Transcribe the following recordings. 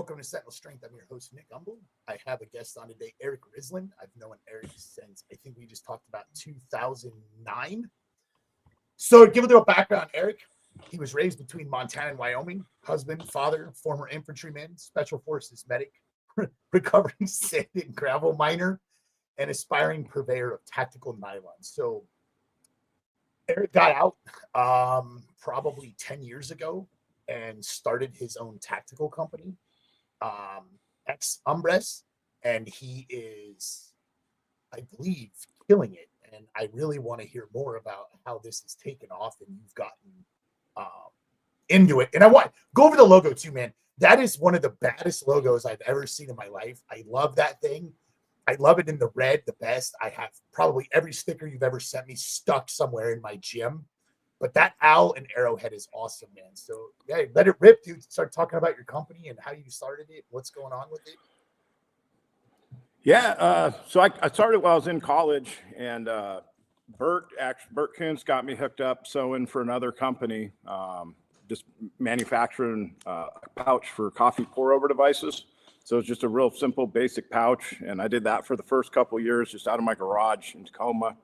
Welcome to Sentinel Strength. I'm your host, Nick Umble. I have a guest on today, Eric Risland. I've known Eric since I think we just talked about 2009. So to give a little background, Eric, he was raised between Montana and Wyoming, husband, father, former infantryman, special forces medic, recovering sand and gravel miner, and aspiring purveyor of tactical nylon. So Eric got out probably 10 years ago and started his own tactical company, Ex Umbris, and he is, I believe, killing it. And I really want to hear more about how this has taken off and you've gotten into it. And I want go over the logo too, man. That is one of the baddest logos I've ever seen in my life. I love that thing. I love it in the red the best. I have probably every sticker you've ever sent me stuck somewhere in my gym. But that owl and arrowhead is awesome, man. So yeah, let it rip, dude. Start talking about your company and how you started it, what's going on with it. Yeah, so I started while I was in college, and Bert Kuntz got me hooked up sewing for another company, just manufacturing a pouch for coffee pour-over devices. So it's just a real simple, basic pouch, and I did that for the first couple of years, just out of my garage in Tacoma.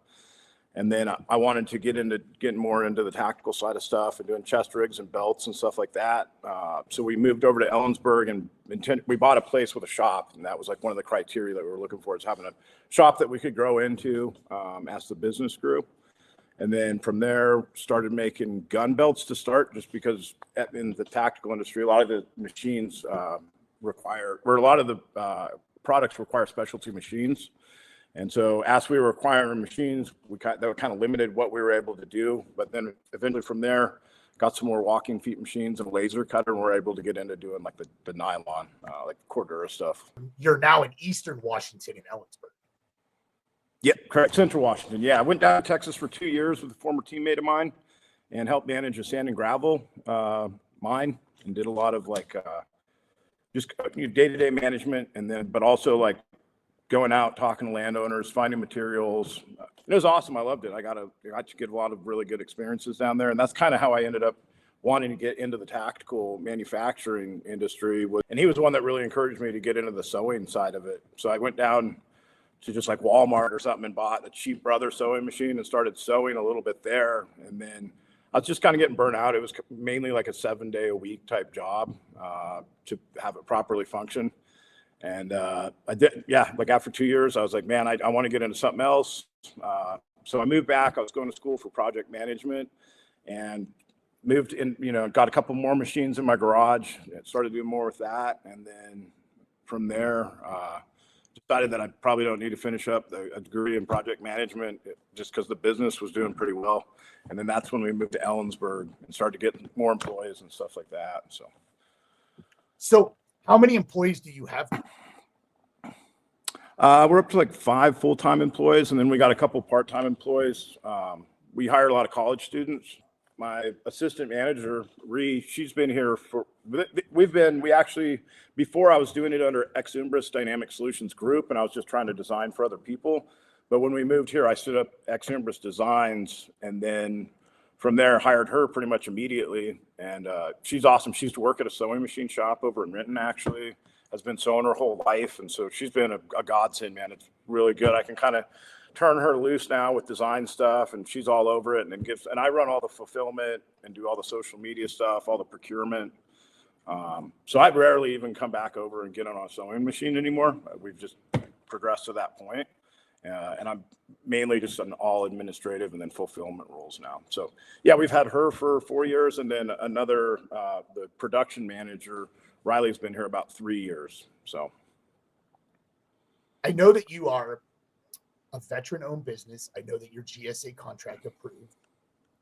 And then I wanted to getting more into the tactical side of stuff and doing chest rigs and belts and stuff like that. So we moved over to Ellensburg and we bought a place with a shop. And that was like one of the criteria that we were looking for, is having a shop that we could grow into as the business grew. And then from there, started making gun belts to start, just because in the tactical industry, a lot of the machines a lot of the products require specialty machines. And so as we were acquiring machines, that kind of limited what we were able to do. But then eventually from there, got some more walking feet machines and a laser cutter, and we're able to get into doing like the nylon, like Cordura stuff. You're now in Eastern Washington in Ellensburg. Yep, correct. Central Washington. Yeah, I went down to Texas for 2 years with a former teammate of mine and helped manage a sand and gravel mine, and did a lot of like just day-to-day management, and then but also like going out, talking to landowners, finding materials. It was awesome. I loved it. I got to get a lot of really good experiences down there. And that's kind of how I ended up wanting to get into the tactical manufacturing industry. And he was the one that really encouraged me to get into the sewing side of it. So I went down to just like Walmart or something and bought a cheap brother sewing machine and started sewing a little bit there. And then I was just kind of getting burnt out. It was mainly like a 7-day-a-week type job to have it properly function. And I did, like after 2 years, I was like, man, I want to get into something else. So I moved back. I was going to school for project management and moved in, got a couple more machines in my garage, started doing more with that. And then from there, decided that I probably don't need to finish up a degree in project management just because the business was doing pretty well. And then that's when we moved to Ellensburg and started to get more employees and stuff like that. So how many employees do you have? We're up to like 5 full-time employees, and then we got a couple part-time employees. We hire a lot of college students. My assistant manager, she's been here before I was doing it under Ex Umbris Dynamic Solutions Group, and I was just trying to design for other people. But when we moved here, I stood up Ex Umbris Designs, and then from there, hired her pretty much immediately. And she's awesome. She used to work at a sewing machine shop over in Renton, actually. Has been sewing her whole life. And so she's been a godsend, man. It's really good. I can kind of turn her loose now with design stuff, and she's all over it. And I run all the fulfillment and do all the social media stuff, all the procurement. So I rarely even come back over and get on a sewing machine anymore. We've just progressed to that point. And I'm mainly just an all administrative and then fulfillment roles now. So yeah, we've had her for 4 years, and then another, the production manager, Riley's been here about 3 years. So I know that you are a veteran-owned business. I know that you're GSA contract approved.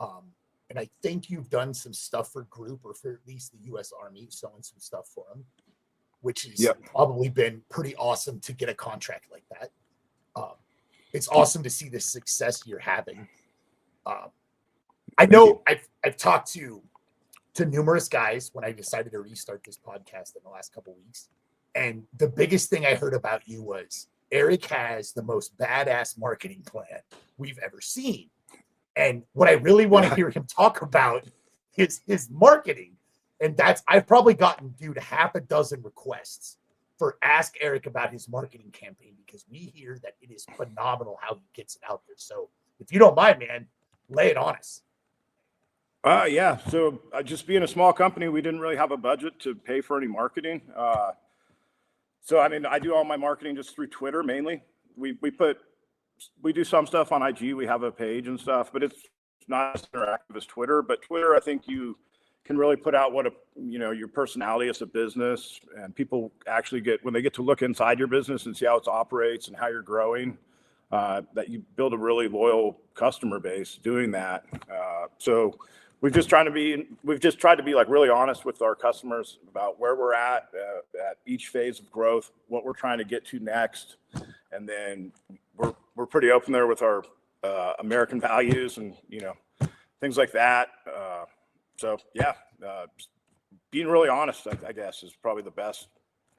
And I think you've done some stuff for Group, or for at least the U.S. Army, sewing some stuff for them, which has probably been pretty awesome to get a contract like that. It's awesome to see the success you're having. I know I've talked to numerous guys when I decided to restart this podcast in the last couple of weeks. And the biggest thing I heard about you was Eric has the most badass marketing plan we've ever seen. And what I really want to hear him talk about is his marketing. And I've probably gotten, dude, half a dozen requests for ask Eric about his marketing campaign because we hear that it is phenomenal how he gets it out there. So if you don't mind, man, lay it on us. Yeah. So just being a small company, we didn't really have a budget to pay for any marketing. So I mean, I do all my marketing just through Twitter mainly. We do some stuff on IG. We have a page and stuff, but it's not as interactive as Twitter. But Twitter, I think you can really put out what your personality as a business, and people actually when they get to look inside your business and see how it operates and how you're growing. That you build a really loyal customer base doing that. So we've just tried to be like really honest with our customers about where we're at each phase of growth, what we're trying to get to next, and then we're pretty open there with our American values and things like that. So yeah, just being really honest, I guess, is probably the best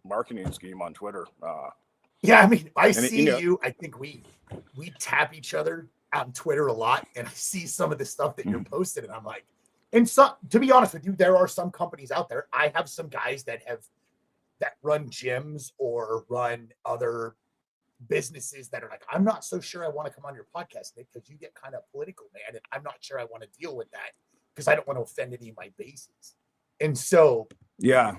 marketing scheme on Twitter. Yeah, I mean, I see you. I think we tap each other on Twitter a lot, and I see some of the stuff that you're posting, and I'm like, to be honest with you, there are some companies out there. I have some guys that run gyms or run other businesses that are like, I'm not so sure I want to come on your podcast, Nick, because you get kind of political, man, and I'm not sure I want to deal with that because I don't want to offend any of my bases. And so, yeah.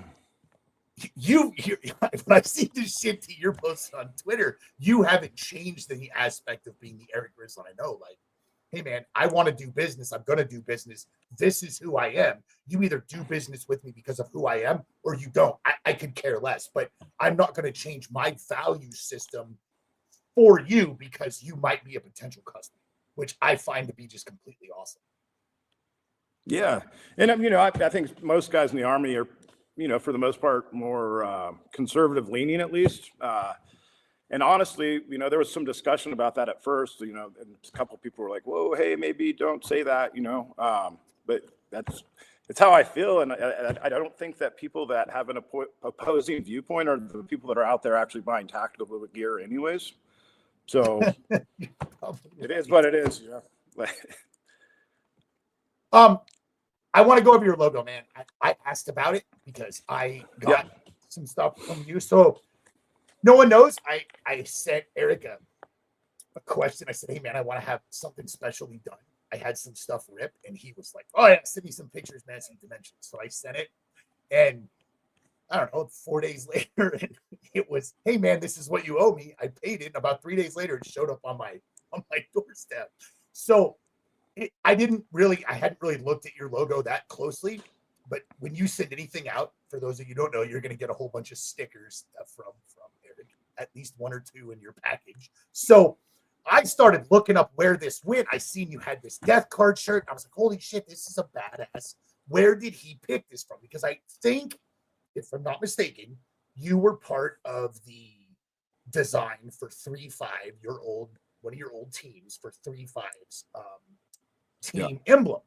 You when I see this shit that you're posting on Twitter, you haven't changed in the aspect of being the Eric Risland I know. Like, hey man, I want to do business. I'm going to do business. This is who I am. You either do business with me because of who I am or you don't. I could care less, but I'm not going to change my value system for you because you might be a potential customer, which I find to be just completely awesome. Yeah. And I think most guys in the Army are, for the most part, more conservative leaning, at least. And honestly, there was some discussion about that at first, and a couple of people were like, whoa, hey, maybe don't say that, but it's how I feel. And I don't think that people that have an opposing viewpoint are the people that are out there actually buying tactical gear anyways. So it is what it is. I want to go over your logo, man. I asked about it because I got some stuff from you. So no one knows. I sent Eric a question. I said, hey, man, I want to have something specially done. I had some stuff ripped, and he was like, oh, yeah, send me some pictures, man, some dimensions. So I sent it, and I don't know, 4 days later, and it was, hey, man, this is what you owe me. I paid it. And about 3 days later, it showed up on my doorstep. So I hadn't really looked at your logo that closely, but when you send anything out, for those of you who don't know, you're going to get a whole bunch of stickers from Eric, at least 1 or 2 in your package. So I started looking up where this went. I seen you had this Death Card shirt. I was like, holy shit, this is a badass. Where did he pick this from? Because I think, if I'm not mistaken, you were part of the design for 3-5, one of your old teams for 3-5's team emblem.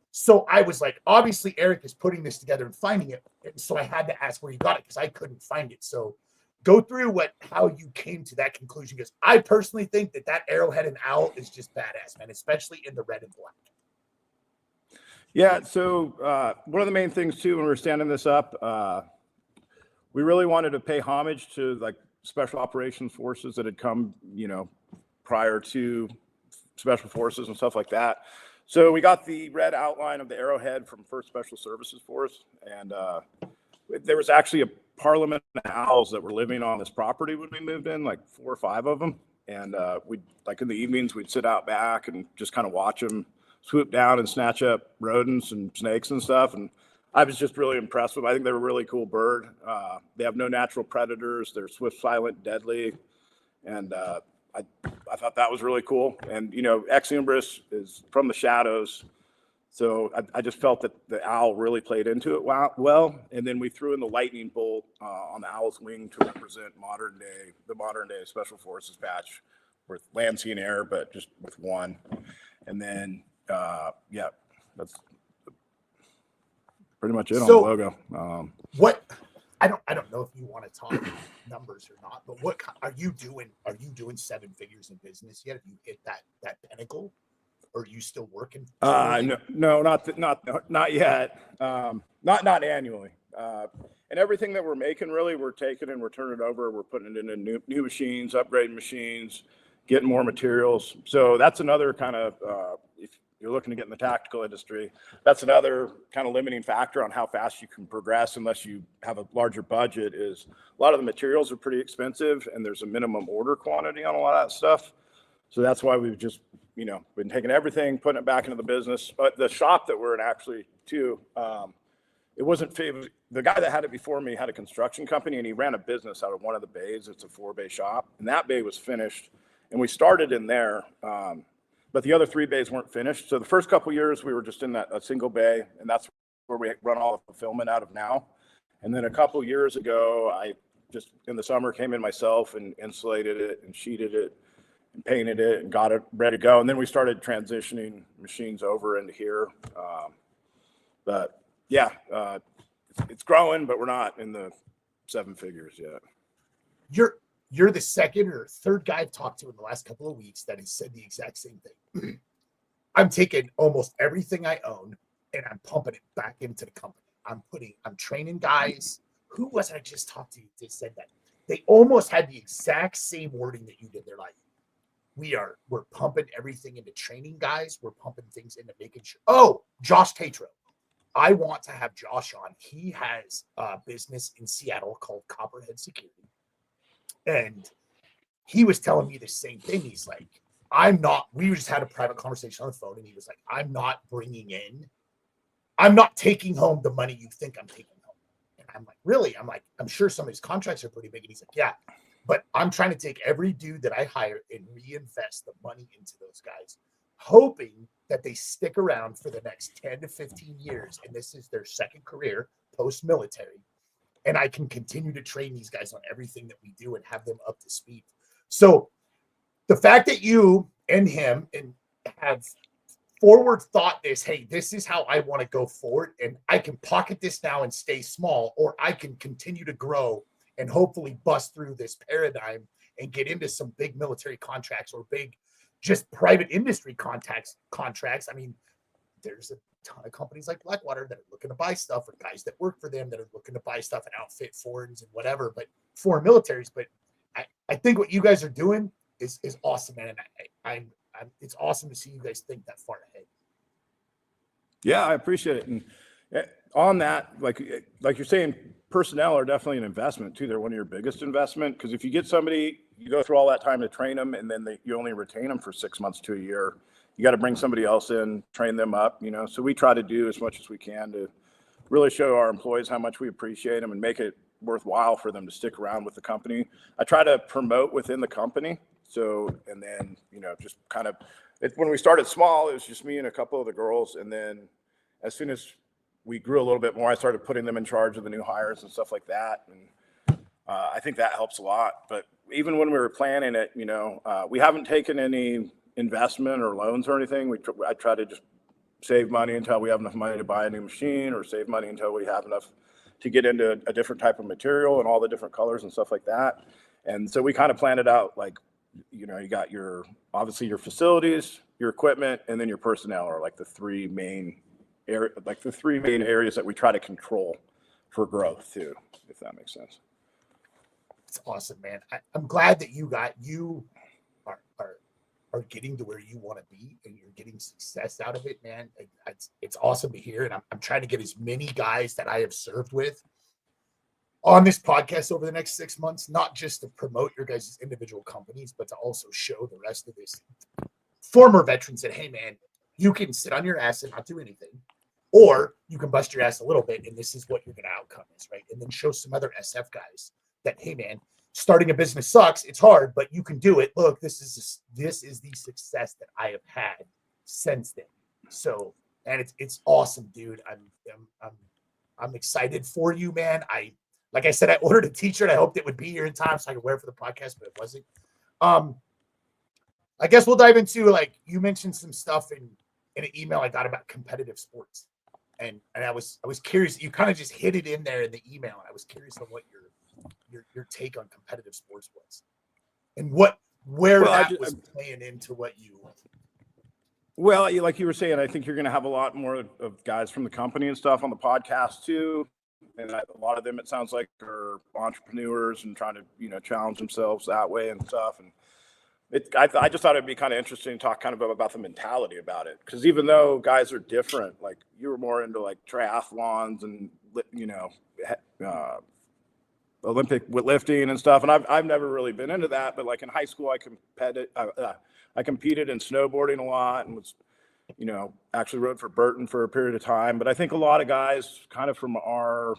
So I was like, obviously Eric is putting this together and finding it. And so I had to ask where you got it because I couldn't find it. So go through how you came to that conclusion, because I personally think that arrowhead and owl is just badass, man, especially in the red and black. Yeah. So one of the main things too, when we were standing this up, we really wanted to pay homage to like special operations forces that had come, prior to special forces and stuff like that. So we got the red outline of the arrowhead from 1st Special Services Force, and there was actually a parliament of owls that were living on this property when we moved in, like 4 or 5 of them. And we'd, like in the evenings, we'd sit out back and just kind of watch them swoop down and snatch up rodents and snakes and stuff. And I was just really impressed with them. I think they're a really cool bird. They have no natural predators. They're swift, silent, deadly. And I thought that was really cool. And, Ex Umbris is from the shadows. So I just felt that the owl really played into it well. And then we threw in the lightning bolt on the owl's wing to represent the modern day Special Forces patch with land, sea, and air, but just with one. And then, that's pretty much it on the logo. I don't know if you want to talk numbers or not, but what are you doing? Are you doing 7 figures in business yet? Have you hit that pinnacle? Or are you still working? No, not yet. Not annually. And everything that we're making, really, we're taking and we're turning it over. We're putting it into new machines, upgrading machines, getting more materials. So that's another kind of, if you're looking to get in the tactical industry, that's another kind of limiting factor on how fast you can progress unless you have a larger budget. Is a lot of the materials are pretty expensive and there's a minimum order quantity on a lot of that stuff. So that's why we've just, been taking everything, putting it back into the business. But the shop that we're in actually too, it wasn't, the guy that had it before me had a construction company and he ran a business out of one of the bays. It's a 4-bay shop and that bay was finished and we started in there. But the other 3 bays weren't finished. So the first couple of years we were just in a single bay and that's where we run all the fulfillment out of now. And then a couple of years ago, I just in the summer came in myself and insulated it and sheeted it and painted it and got it ready to go. And then we started transitioning machines over into here. But yeah, it's growing, but we're not in the 7 figures yet. You're the second or third guy I've talked to in the last couple of weeks that has said the exact same thing. I'm taking almost everything I own and I'm pumping it back into the company. I'm training guys. Who was it I just talked to that said that? They almost had the exact same wording that you did. They're like, we're pumping everything into training guys. We're pumping things into making sure. Oh, Josh Tatro. I want to have Josh on. He has a business in Seattle called Copperhead Security. And he was telling me the same thing. He's like, we just had a private conversation on the phone. And he was like, I'm not taking home the money you think I'm taking home. And I'm like, really? I'm sure some of his contracts are pretty big. And he's like, yeah, but I'm trying to take every dude that I hire and reinvest the money into those guys, hoping that they stick around for the next 10 to 15 years. And this is their second career post-military. And I can continue to train these guys on everything that we do and have them up to speed. So the fact that you and him and have forward thought this, hey, this is how I want to go forward. And I can pocket this now and stay small, or I can continue to grow and hopefully bust through this paradigm and get into some big military contracts or big just private industry contracts. I mean, there's a ton of companies like Blackwater that are looking to buy stuff, or guys that work for them that are looking to buy stuff and outfit foreigners and whatever, but foreign militaries. But I think what you guys are doing is awesome, man. And it's awesome to see you guys think that far ahead. Yeah, I appreciate it. And on that, like you're saying, personnel are definitely an investment too. They're one of your biggest investment, because if you get somebody, you go through all that time to train them, and then you only retain them for 6 months to a year. You got to bring somebody else in, train them up, So we try to do as much as we can to really show our employees how much we appreciate them and make it worthwhile for them to stick around with the company. I try to promote within the company. So, and then, just kind of, when we started small, it was just me and a couple of the girls. And then as soon as we grew a little bit more, I started putting them in charge of the new hires and stuff like that. And I think that helps a lot. But even when we were planning it, we haven't taken any investment or loans or anything. I try to just save money until we have enough money to buy a new machine, or save money until we have enough to get into a different type of material and all the different colors and stuff like that. And so we kind of planned it out like, you got obviously your facilities, your equipment, and then your personnel are like the three main areas that we try to control for growth too, if that makes sense. It's awesome, man. I'm glad that you are getting to where you want to be and you're getting success out of it, man. It's awesome to hear. And I'm trying to get as many guys that I have served with on this podcast over the next 6 months, not just to promote your guys' individual companies, but to also show the rest of this former veterans that, hey, man, you can sit on your ass and not do anything, or you can bust your ass a little bit and this is what your good outcome is, right? And then show some other SF guys that, hey, man, starting a business sucks. It's hard, but you can do it. Look, this is the success that I have had since then. So, and it's awesome, dude. I'm excited for you, man. Like I said, I ordered a t-shirt. I hoped it would be here in time so I could wear it for the podcast, but it wasn't. I guess we'll dive into, like, you mentioned some stuff in an email I got about competitive sports. And I was curious. You kind of just hit it in there in the email. And I was curious on what your take on competitive sports was, and where that was playing into what you. Well, like you were saying, I think you're going to have a lot more of guys from the company and stuff on the podcast too. And a lot of them, it sounds like, are entrepreneurs and trying to, challenge themselves that way and stuff. And I just thought it'd be kind of interesting to talk kind of about the mentality about it. Because even though guys are different, like you were more into like triathlons and, Olympic lifting and stuff. And I've never really been into that. But like in high school, I competed in snowboarding a lot and was, actually rode for Burton for a period of time. But I think a lot of guys kind of from our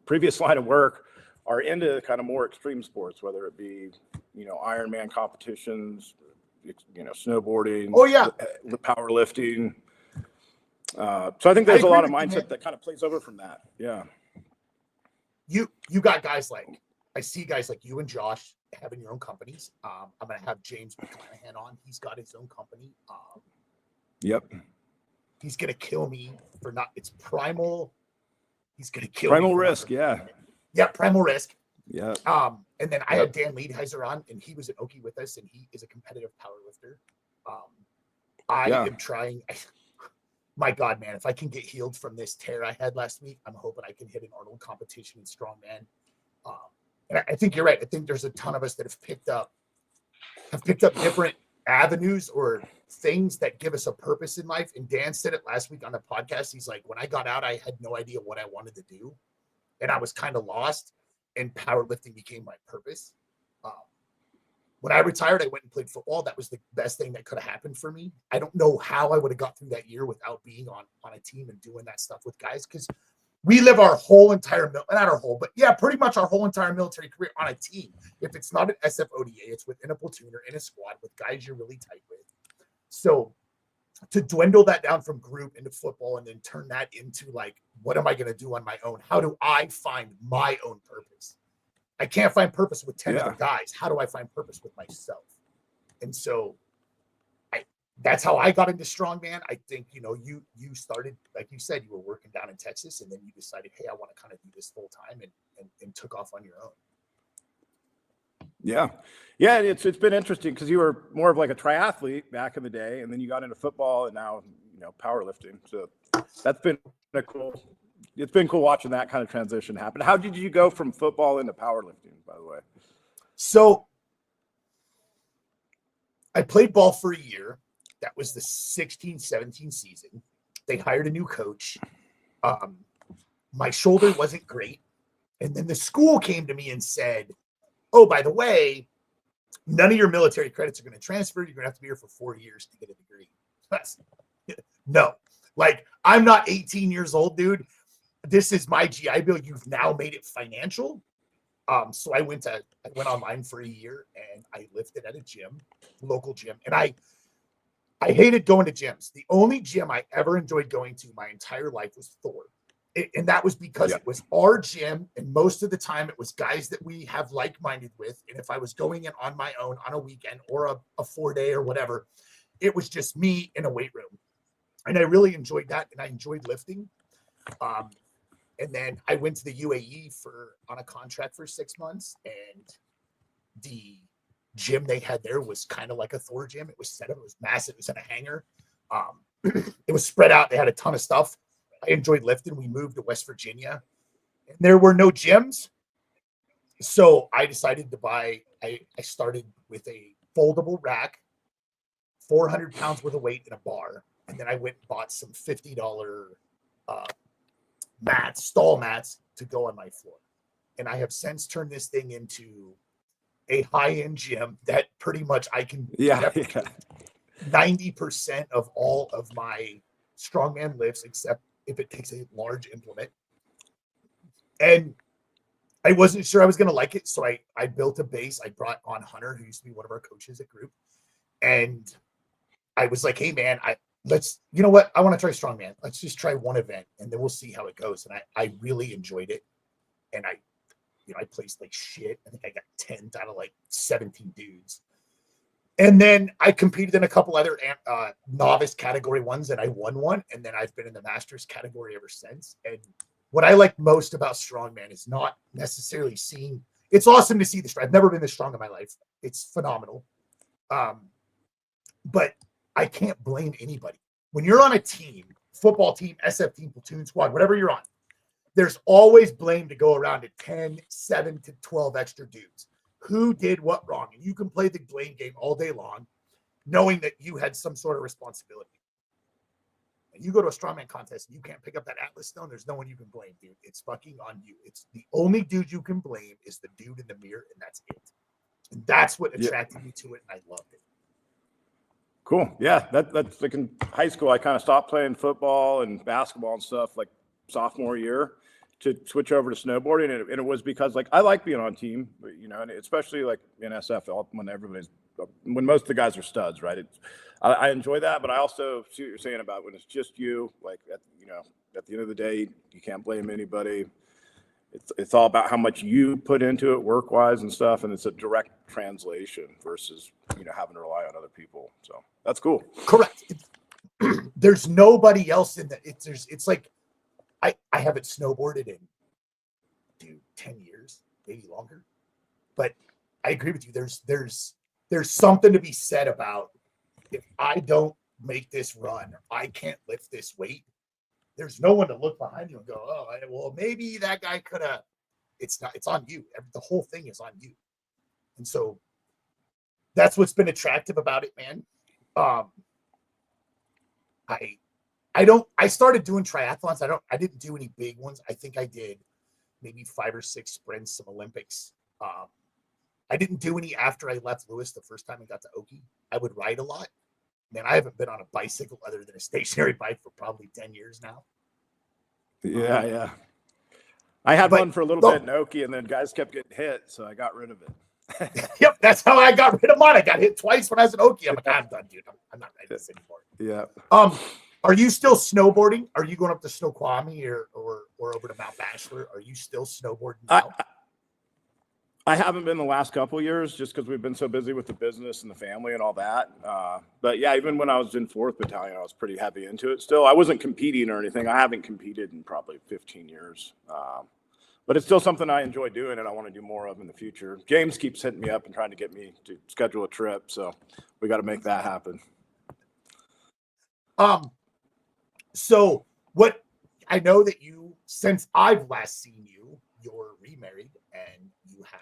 previous line of work are into kind of more extreme sports, whether it be, Ironman competitions, snowboarding, Oh yeah, powerlifting. So I think there's a lot of mindset that kind of plays over from that. Yeah. You got guys like, I see guys like you and Josh having your own companies. I'm going to have James McClanahan on. He's got his own company. Yep. He's going to kill me for not, it's Primal. He's going to kill Primal me. Risk. Yeah. Yeah. Primal Risk. Yeah. And then I had Dan Leadheiser on, and he was at Okie with us, and he is a competitive powerlifter. I am trying. My God, man, if I can get healed from this tear I had last week, I'm hoping I can hit an Arnold competition in strongman. And I think you're right. I think there's a ton of us that have picked up different avenues or things that give us a purpose in life. And Dan said it last week on the podcast. He's like, when I got out, I had no idea what I wanted to do, and I was kind of lost. And powerlifting became my purpose. When I retired, I went and played football. That was the best thing that could have happened for me. I don't know how I would have got through that year without being on a team and doing that stuff with guys, because we live our whole entire, not our whole, but yeah, pretty much our whole entire military career on a team. If it's not an SFODA, it's within a platoon or in a squad with guys you're really tight with. So to dwindle that down from group into football and then turn that into like, what am I going to do on my own? How do I find my own purpose? I can't find purpose with 10 other guys. How do I find purpose with myself? And so that's how I got into strongman. I think, you started, like you said, you were working down in Texas, and then you decided, hey, I want to kind of do this full time, and took off on your own. Yeah. Yeah. It's been interesting because you were more of like a triathlete back in the day, and then you got into football, and now, powerlifting. So that's been it's been cool watching that kind of transition happen. How did you go from football into powerlifting, by the way? So I played ball for a year. That was the 16-17 season. They hired a new coach. My shoulder wasn't great. And then the school came to me and said, oh, by the way, none of your military credits are going to transfer. You're going to have to be here for 4 years to get a degree. No. Like, I'm not 18 years old, dude. This is my GI Bill. You've now made it financial. So I went online for a year, and I lifted at a gym, local gym. And I hated going to gyms. The only gym I ever enjoyed going to my entire life was Thor. And that was because it was our gym. And most of the time it was guys that we have like-minded with. And if I was going in on my own on a weekend or a 4-day or whatever, it was just me in a weight room. And I really enjoyed that. And I enjoyed lifting. And then I went to the UAE on a contract for 6 months, and the gym they had there was kind of like a Thor gym. It was set up, it was massive, it was in a hangar. It was spread out. They had a ton of stuff. I enjoyed lifting. We moved to West Virginia, and there were no gyms. So I decided to I started with a foldable rack, 400 pounds worth of weight in a bar. And then I went and bought some $50 stall mats to go on my floor. And I have since turned this thing into a high-end gym that pretty much I can 90% of all of my strongman lifts, except if it takes a large implement. And I wasn't sure I was going to like it. So I built a base. I brought on Hunter, who used to be one of our coaches at group. And I was like, hey man, you know what? I want to try strongman. Let's just try one event, and then we'll see how it goes. And I really enjoyed it. And I placed like shit. I think I got 10 out of like 17 dudes. And then I competed in a couple other novice category ones, and I won one. And then I've been in the masters category ever since. And what I like most about strongman is not necessarily seeing. It's awesome to see the strong. I've never been this strong in my life. It's phenomenal. But I can't blame anybody. When you're on a team, football team, SF team, platoon squad, whatever you're on, there's always blame to go around to 10, 7 to 12 extra dudes. Who did what wrong? And you can play the blame game all day long, knowing that you had some sort of responsibility. And you go to a strongman contest and you can't pick up that Atlas stone, there's no one you can blame, dude. It's fucking on you. It's the only dude you can blame is the dude in the mirror, and that's it. And that's what attracted me to it, and I loved it. Cool. Yeah, that's like in high school, I kind of stopped playing football and basketball and stuff like sophomore year to switch over to snowboarding. And it was because like I like being on team, you know, and especially like in SF when most of the guys are studs, right? I enjoy that, but I also see what you're saying about when it's just you, like, at the end of the day, you can't blame anybody. It's all about how much you put into it work-wise and stuff, and it's a direct translation versus, having to rely on other people. So that's cool. Correct. There's nobody else in that. It's like I haven't snowboarded in 10 years, maybe longer. But I agree with you. There's something to be said about if I don't make this run, I can't lift this weight. There's no one to look behind you and go, oh, well, maybe that guy could have. It's not. It's on you. The whole thing is on you. And so that's what's been attractive about it, man. I started doing triathlons. I didn't do any big ones. I think I did maybe 5 or 6 sprints, some Olympics. I didn't do any after I left Lewis the first time I got to Oki. I would ride a lot. Man, I haven't been on a bicycle other than a stationary bike for probably 10 years now. Yeah. I had one for a little bit in Oki, and then guys kept getting hit, so I got rid of it. Yep, that's how I got rid of mine. I got hit twice when I was in Oki. I'm like, I'm done, dude. I'm not riding this anymore. Yeah. Are you still snowboarding? Are you going up to Snoqualmie or over to Mount Bachelor? Are you still snowboarding now? I haven't been the last couple of years just because we've been so busy with the business and the family and all that. But yeah, even when I was in 4th Battalion, I was pretty heavy into it still. I wasn't competing or anything. I haven't competed in probably 15 years. But it's still something I enjoy doing and I want to do more of in the future. James keeps hitting me up and trying to get me to schedule a trip. So we got to make that happen. So what I know that since I've last seen you, you're remarried and you have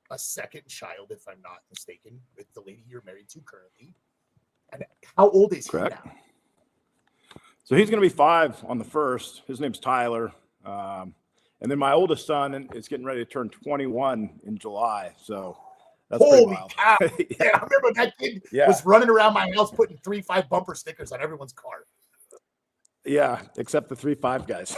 a second child, if I'm not mistaken, with the lady you're married to currently. And how old is he now? So he's going to be 5 on the 1st. His name's Tyler. And then my oldest son is getting ready to turn 21 in July. So that's holy cow. Yeah. Yeah, I remember that kid was running around my house putting 3-5 bumper stickers on everyone's car. Yeah, except the 3-5 guys.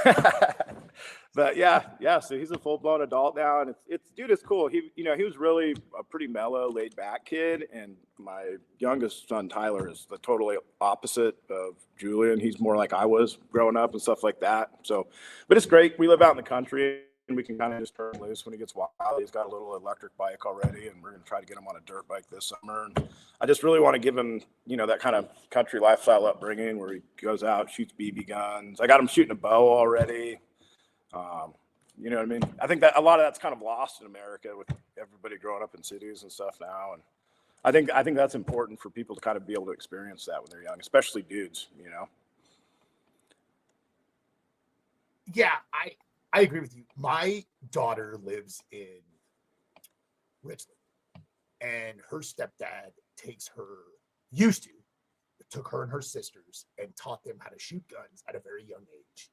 But yeah. So he's a full-blown adult now, and it's cool. He was really a pretty mellow, laid-back kid, and my youngest son Tyler is the totally opposite of Julian. He's more like I was growing up and stuff like that. So, but it's great. We live out in the country, and we can kind of just turn loose when he gets wild. He's got a little electric bike already, and we're going to try to get him on a dirt bike this summer. And I just really want to give him, that kind of country lifestyle upbringing where he goes out, shoots BB guns. I got him shooting a bow already. You know what I mean? I think that a lot of that's kind of lost in America with everybody growing up in cities and stuff now. And I think that's important for people to kind of be able to experience that when they're young, especially dudes, Yeah, I agree with you. My daughter lives in Richland, and her stepdad took her and her sisters and taught them how to shoot guns at a very young age.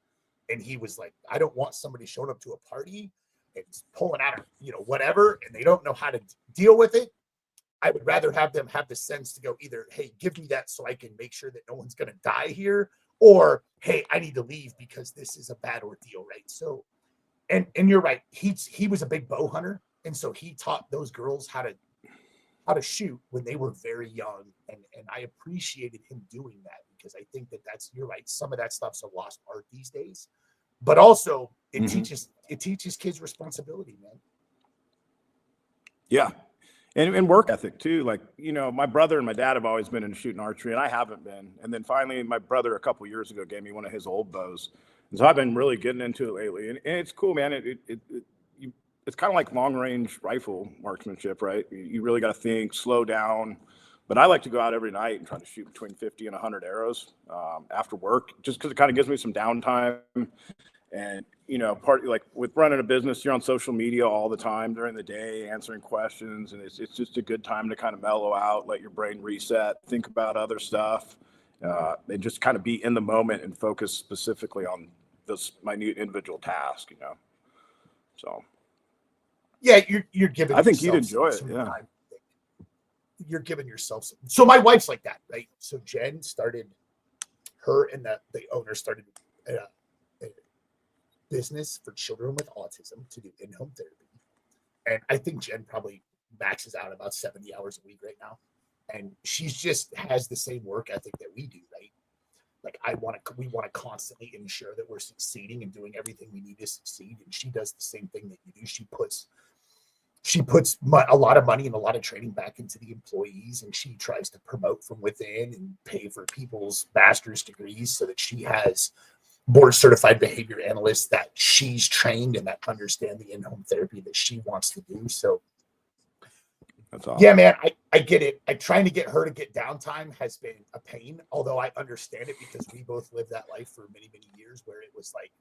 And he was like, I don't want somebody showing up to a party and pulling out, whatever, and they don't know how to deal with it. I would rather have them have the sense to go either, hey, give me that so I can make sure that no one's going to die here, or, hey, I need to leave because this is a bad ordeal, right? So, and you're right. He was a big bow hunter, and so he taught those girls how to shoot when they were very young, and I appreciated him doing that because I think you're right. Some of that stuff's a lost art these days, but also it teaches kids responsibility, man. Yeah. And work ethic too. Like, my brother and my dad have always been into shooting archery, and I haven't been. And then finally my brother a couple years ago gave me one of his old bows. And so I've been really getting into it lately, and it's cool, man. It's kind of like long range rifle marksmanship, right? You really got to think, slow down, But I like to go out every night and try to shoot between 50 and 100 arrows after work, just because it kind of gives me some downtime. And, you know, part like with running a business, you're on social media all the time during the day, answering questions. And it's just a good time to kind of mellow out, let your brain reset, think about other stuff, and just kind of be in the moment and focus specifically on this minute individual task, you know. So. Yeah, you're giving. I think you'd yourself enjoy it. some Yeah. time. You're giving yourself some. So my wife's like that, right? So Jen started, her and the owner started a business for children with autism to do in-home therapy. And I think Jen probably maxes out about 70 hours a week right now. And she's just has the same work ethic that we do, right? Like we want to constantly ensure that we're succeeding and doing everything we need to succeed. And she does the same thing that you do. She puts a lot of money and a lot of training back into the employees, and she tries to promote from within and pay for people's master's degrees so that she has board certified behavior analysts that she's trained and that understand the in-home therapy that she wants to do. So that's awesome. Yeah, man, I get it. Trying to get her to get downtime has been a pain, although I understand it because we both lived that life for many, many years where it was like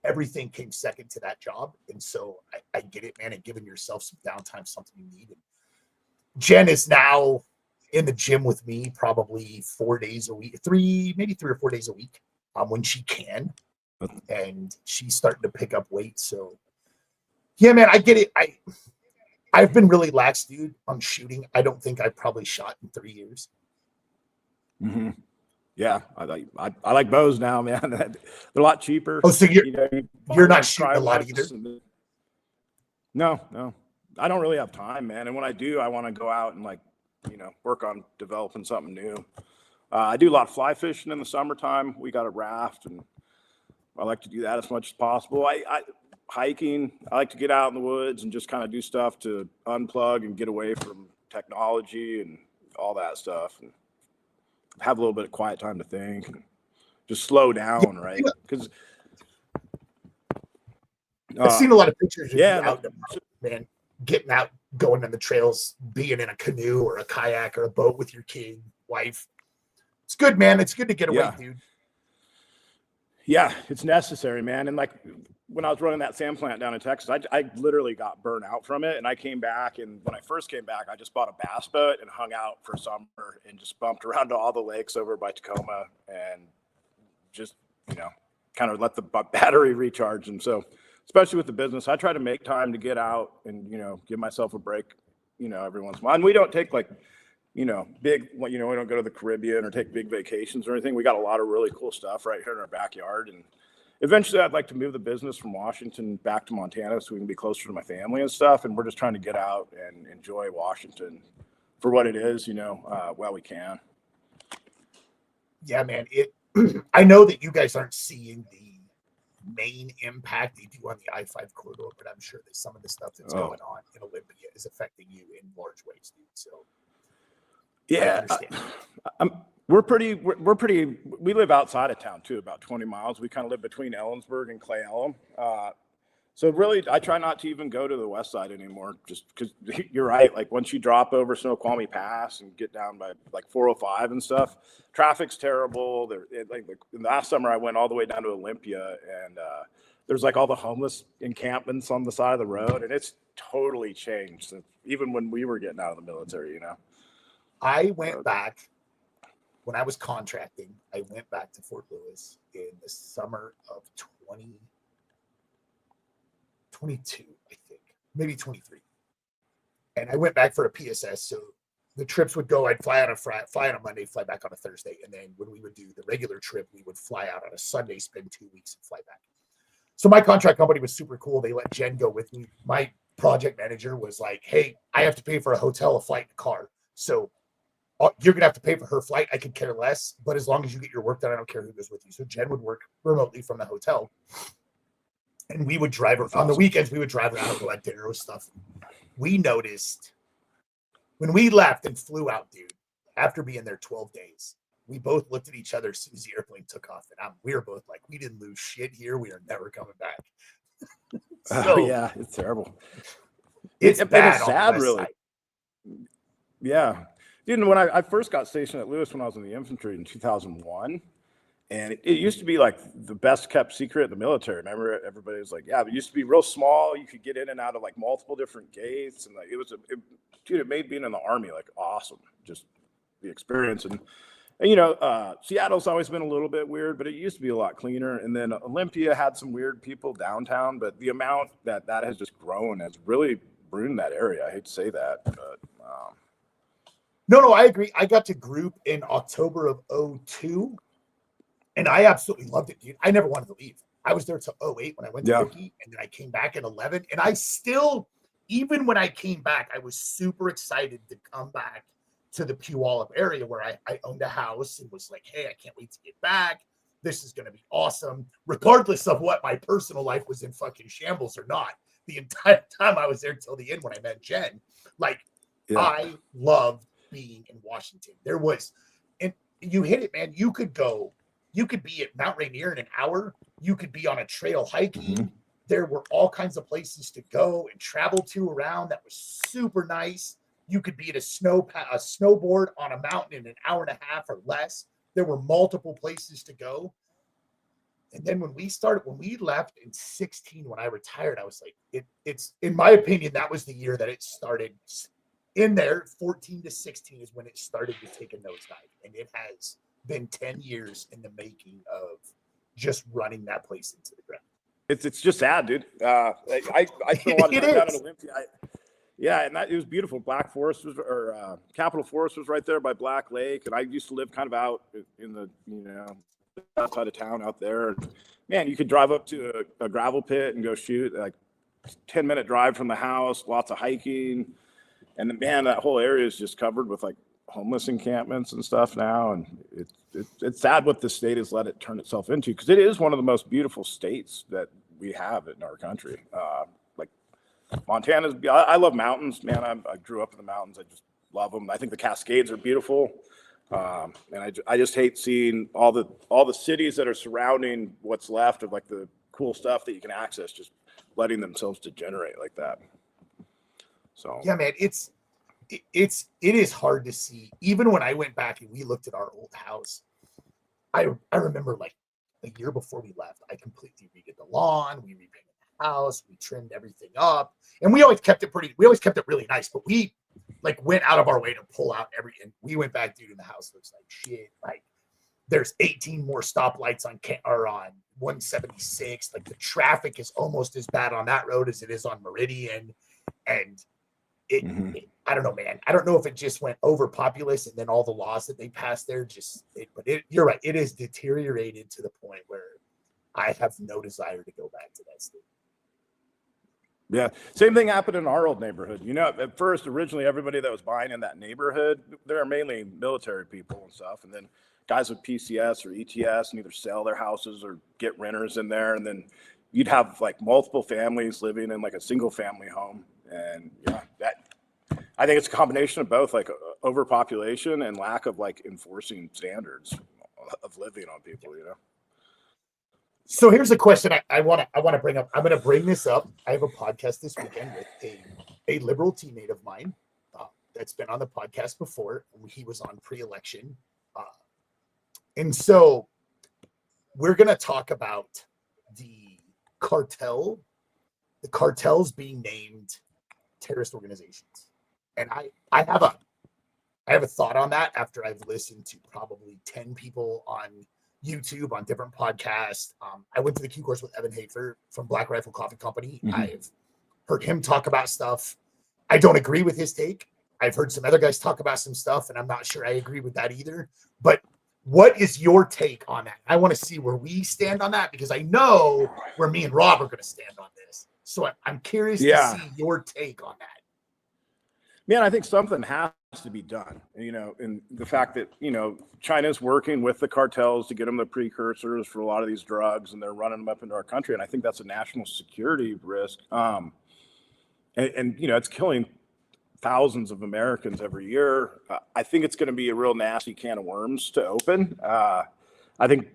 everything came second to that job. And so I get it, man, and giving yourself some downtime, something you need. And Jen is now in the gym with me probably 4 days a week, maybe 3 or 4 days a week when she can. And she's starting to pick up weight. So yeah, man, I get it. I've been really lax, dude, on shooting. I don't think I've probably shot in 3 years. Mm-hmm. Yeah, I like bows now, man. They're a lot cheaper. Oh, so you're not shooting a lot either? No. I don't really have time, man. And when I do, I want to go out and work on developing something new. I do a lot of fly fishing in the summertime. We got a raft, and I like to do that as much as possible. Hiking, I like to get out in the woods and just kind of do stuff to unplug and get away from technology and all that stuff, and have a little bit of quiet time to think and just slow down, right? Because I've seen a lot of pictures of you out and about, man, getting out, going on the trails, being in a canoe or a kayak or a boat with your kid, wife. It's good, man. It's good to get away, dude. Yeah, it's necessary, man. And when I was running that sand plant down in Texas, I literally got burnt out from it. And I came back, and when I first came back, I just bought a bass boat and hung out for summer and just bumped around to all the lakes over by Tacoma and just, kind of let the battery recharge. And so, especially with the business, I try to make time to get out and, give myself a break, every once in a while. And we don't take big, we don't go to the Caribbean or take big vacations or anything. We got a lot of really cool stuff right here in our backyard. And eventually I'd like to move the business from Washington back to Montana so we can be closer to my family and stuff. And we're just trying to get out and enjoy Washington for what it is, while we can. Yeah, man. I know that you guys aren't seeing the main impact they do on the I-5 corridor, but I'm sure that some of the stuff that's going on in Olympia is affecting you in large ways, dude. So yeah, we live outside of town too, about 20 miles. We kind of live between Ellensburg and Clay Elum. So really, I try not to even go to the west side anymore, just because you're right. Like once you drop over Snoqualmie Pass and get down by 405 and stuff, traffic's terrible. Last summer I went all the way down to Olympia, and there's all the homeless encampments on the side of the road, and it's totally changed since even when we were getting out of the military. I went back when I was contracting. I went back to Fort Lewis in the summer of 2022, I think, maybe 23. And I went back for a PSS. So the trips would go, I'd fly on a Monday, fly back on a Thursday. And then when we would do the regular trip, we would fly out on a Sunday, spend 2 weeks and fly back. So my contract company was super cool. They let Jen go with me. My project manager was like, hey, I have to pay for a hotel, a flight, and a car. So you're going to have to pay for her flight. I could care less. But as long as you get your work done, I don't care who goes with you. So Jen would work remotely from the hotel. And we would drive on the weekends. We would drive around and go at dinner with stuff. We noticed when we left and flew out, dude, after being there 12 days, we both looked at each other as soon as the airplane took off. And we were both like, we didn't lose shit here. We are never coming back. Yeah, it's terrible. It's bad. It's sad, really. Yeah. Dude, when I first got stationed at Lewis when I was in the infantry in 2001, and it used to be like the best kept secret in the military. Remember, everybody was like, yeah, but it used to be real small. You could get in and out of like multiple different gates. And like, dude, it made being in the Army like awesome, just the experience. And Seattle's always been a little bit weird, but it used to be a lot cleaner. And then Olympia had some weird people downtown, but the amount that has just grown has really ruined that area. I hate to say that, but No, I agree. I got to group in October of 02, and I absolutely loved it, dude. I never wanted to leave. I was there till 08 when I went to rookie, and then I came back in 11. And I still, even when I came back, I was super excited to come back to the Puyallup area where I owned a house and was like, hey, I can't wait to get back. This is going to be awesome, regardless of what my personal life was in fucking shambles or not. The entire time I was there till the end when I met Jen, I loved being in Washington. There was, and you hit it, man. You could be at Mount Rainier in an hour. You could be on a trail hiking. Mm-hmm. There were all kinds of places to go and travel to around that was super nice. You could be at a snowboard on a mountain in an hour and a half or less. There were multiple places to go. And then when we left in 16, when I retired, I was like, it's in my opinion, that was the year that it started. In there, 14 to 16 is when it started to take a nosedive. And it has been 10 years in the making of just running that place into the ground. It's just sad, dude. I spent a lot of time down in Olympia. And it was beautiful. Black Forest Capitol Forest was right there by Black Lake. And I used to live kind of out in the, outside of town out there. And, man, you could drive up to a gravel pit and go shoot, like 10-minute drive from the house, lots of hiking. And then, man, that whole area is just covered with like homeless encampments and stuff now. And it's sad what the state has let it turn itself into, because it is one of the most beautiful states that we have in our country. Like Montana's, I love mountains, man. I grew up in the mountains. I just love them. I think the Cascades are beautiful. And I just hate seeing all the cities that are surrounding what's left of like the cool stuff that you can access, just letting themselves degenerate like that. So yeah, man, it is hard to see. Even when I went back and we looked at our old house, I remember like a year before we left, I completely redid the lawn, we repainted the house, we trimmed everything up, and we always kept it really nice, but we like went out of our way to pull out and we went back, dude, and the house looks like shit. Like there's 18 more stoplights on 176. Like the traffic is almost as bad on that road as it is on Meridian. And I don't know, man. I don't know if it just went overpopulous and then all the laws that they passed there you're right. It is deteriorated to the point where I have no desire to go back to that state. Yeah. Same thing happened in our old neighborhood. At first, originally, everybody that was buying in that neighborhood, they're mainly military people and stuff. And then guys with PCS or ETS and either sell their houses or get renters in there. And then you'd have like multiple families living in like a single family home. And I think it's a combination of both, like overpopulation and lack of like enforcing standards of living on people, So here's a question I want to bring up. I'm going to bring this up. I have a podcast this weekend with a liberal teammate of mine that's been on the podcast before. He was on pre-election. And so we're going to talk about the cartels being named terrorist organizations. And I have a thought on that after I've listened to probably 10 people on YouTube, on different podcasts. I went to the Q course with Evan Hafer from Black Rifle Coffee Company. Mm-hmm. I've heard him talk about stuff. I don't agree with his take. I've heard some other guys talk about some stuff, and I'm not sure I agree with that either. But what is your take on that? I want to see where we stand on that, because I know where me and Rob are going to stand on this. So I'm curious to see your take on that. Man, I think something has to be done, and the fact that, China's working with the cartels to get them the precursors for a lot of these drugs, and they're running them up into our country. And I think that's a national security risk. And it's killing thousands of Americans every year. I think it's going to be a real nasty can of worms to open. I think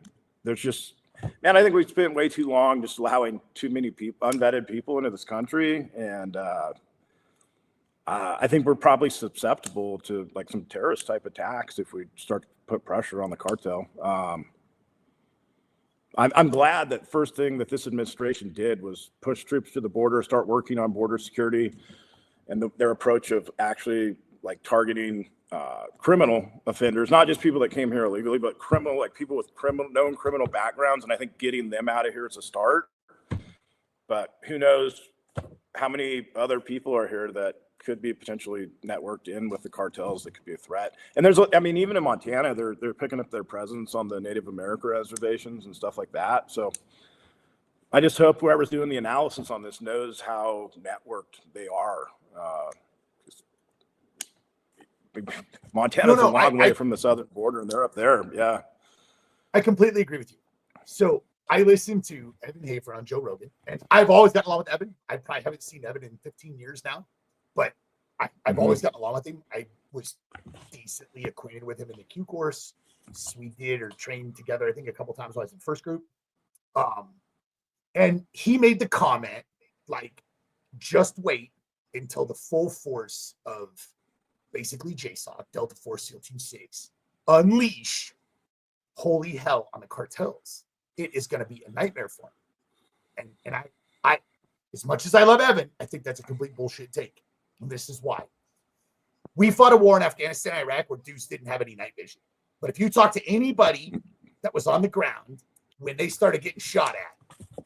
there's just, I think we've spent way too long just allowing too many people, unvetted people into this country. And I think we're probably susceptible to like some terrorist type attacks if we start to put pressure on the cartel. I'm glad that first thing that this administration did was push troops to the border, start working on border security, and their approach of actually like targeting criminal offenders, not just people that came here illegally, but like people with known criminal backgrounds. And I think getting them out of here is a start. But who knows how many other people are here that could be potentially networked in with the cartels that could be a threat. And even in Montana, they're picking up their presence on the Native American reservations and stuff like that. So I just hope whoever's doing the analysis on this knows how networked they are. Montana's a long way from the southern border, and they're up there. Yeah. I completely agree with you. So I listened to Evan Hafer on Joe Rogan, and I've always gotten along with Evan. I probably haven't seen Evan in 15 years now, but I've always gotten along with him. I was decently acquainted with him in the Q course. We did or trained together, I think, a couple times while I was in first group. And he made the comment, like, just wait until the full force of basically JSOC, Delta Force SEAL Team 6, unleash holy hell on the cartels. It is going to be a nightmare for him. And I, as much as I love Evan, I think that's a complete bullshit take. And this is why. We fought a war in Afghanistan, Iraq, where dudes didn't have any night vision. But if you talk to anybody that was on the ground when they started getting shot at,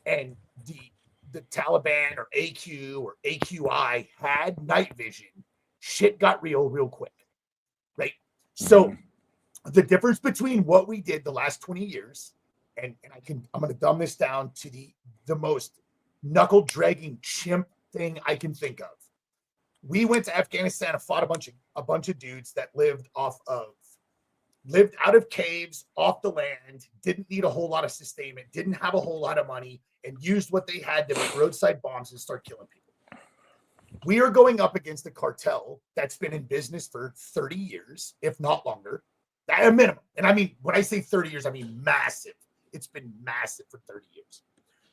and the Taliban or AQ or AQI had night vision, shit got real quick, right? So the difference between what we did the last 20 years, and I'm going to dumb this down to the most knuckle dragging chimp thing I can think of. We went to Afghanistan and fought a bunch of dudes that lived out of caves, off the land, didn't need a whole lot of sustainment, didn't have a whole lot of money, and used what they had to make roadside bombs and start killing people. We are going up against a cartel that's been in business for 30 years, if not longer, at a minimum. And I mean, when I say 30 years, I mean massive. It's been massive for 30 years.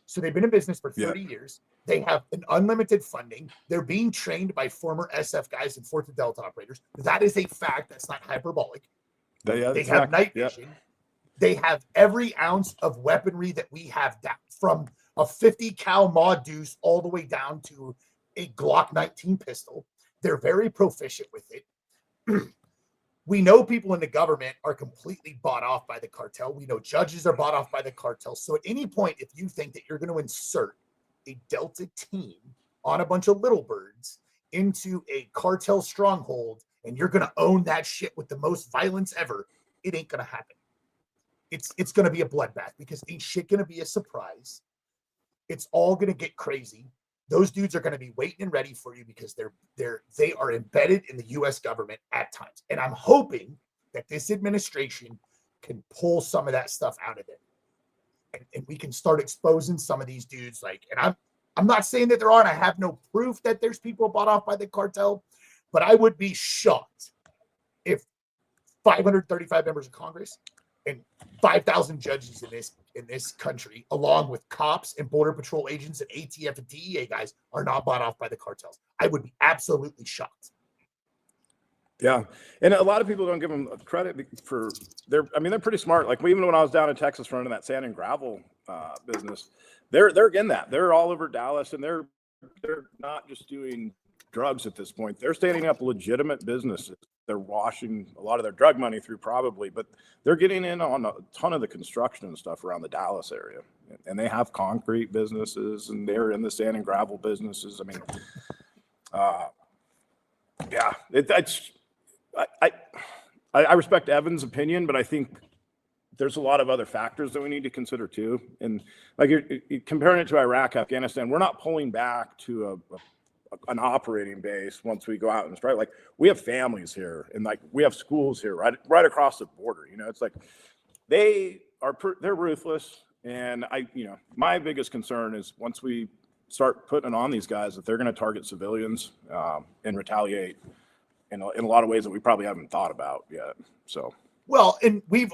So they've been in business for 30 years. They have an unlimited funding. They're being trained by former SF guys and Fort Delta operators. That is a fact. That's not hyperbolic. They have night vision. They have every ounce of weaponry that we have, down from a 50 cal mod deuce all the way down to a Glock 19 pistol. They're very proficient with it. We know people in the government are completely bought off by the cartel. We know judges are bought off by the cartel. So at any point, if you think that you're going to insert a Delta team on a bunch of little birds into a cartel stronghold and you're going to own that shit with the most violence ever, it ain't going to happen. It's going to be a bloodbath because ain't shit going to be a surprise. It's all going to get crazy. Those dudes are going to be waiting and ready for you because they are embedded in the U.S. government at times. And I'm hoping that this administration can pull some of that stuff out of it. And we can start exposing some of these dudes. And I'm not saying that there aren't. I have no proof that there's people bought off by the cartel, but I would be shocked if 535 members of Congress and 5,000 judges in this country, along with cops and border patrol agents and ATF and DEA guys, are not bought off by the cartels. I would be absolutely shocked. Yeah, and a lot of people don't give them credit for they're pretty smart. Like even when I was down in Texas running that sand and gravel business, they're getting that. They're all over Dallas, and they're not just doing drugs at this point. They're standing up legitimate businesses. They're washing a lot of their drug money through probably, but they're getting in on a ton of the construction and stuff around the Dallas area. And they have concrete businesses, and they're in the sand and gravel businesses. I mean, I respect Evan's opinion, but I think there's a lot of other factors that we need to consider too. And like you're comparing it to Iraq, Afghanistan, we're not pulling back to an operating base once we go out and strike. Like we have families here, and like we have schools here right across the border. You know, it's like they're ruthless. And my biggest concern is once we start putting it on these guys that they're going to target civilians and retaliate in a lot of ways that we probably haven't thought about yet. So well, and we've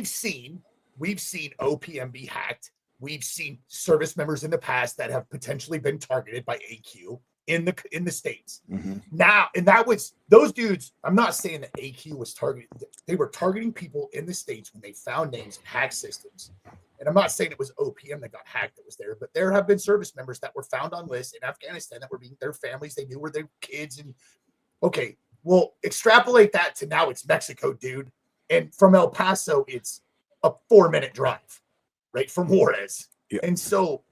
seen OPM be hacked. We've seen service members in the past that have potentially been targeted by AQ in the States. Mm-hmm. Now, and that was those dudes. I'm not saying that AQ was targeting. They were targeting people in the States when they found names and hacked systems. And I'm not saying it was OPM that got hacked that was there, but there have been service members that were found on lists in Afghanistan that were being their families. They knew where their kids and okay, well, extrapolate that to now it's Mexico, dude. And from El Paso, it's a 4-minute drive, right? From Juarez. Yeah. And so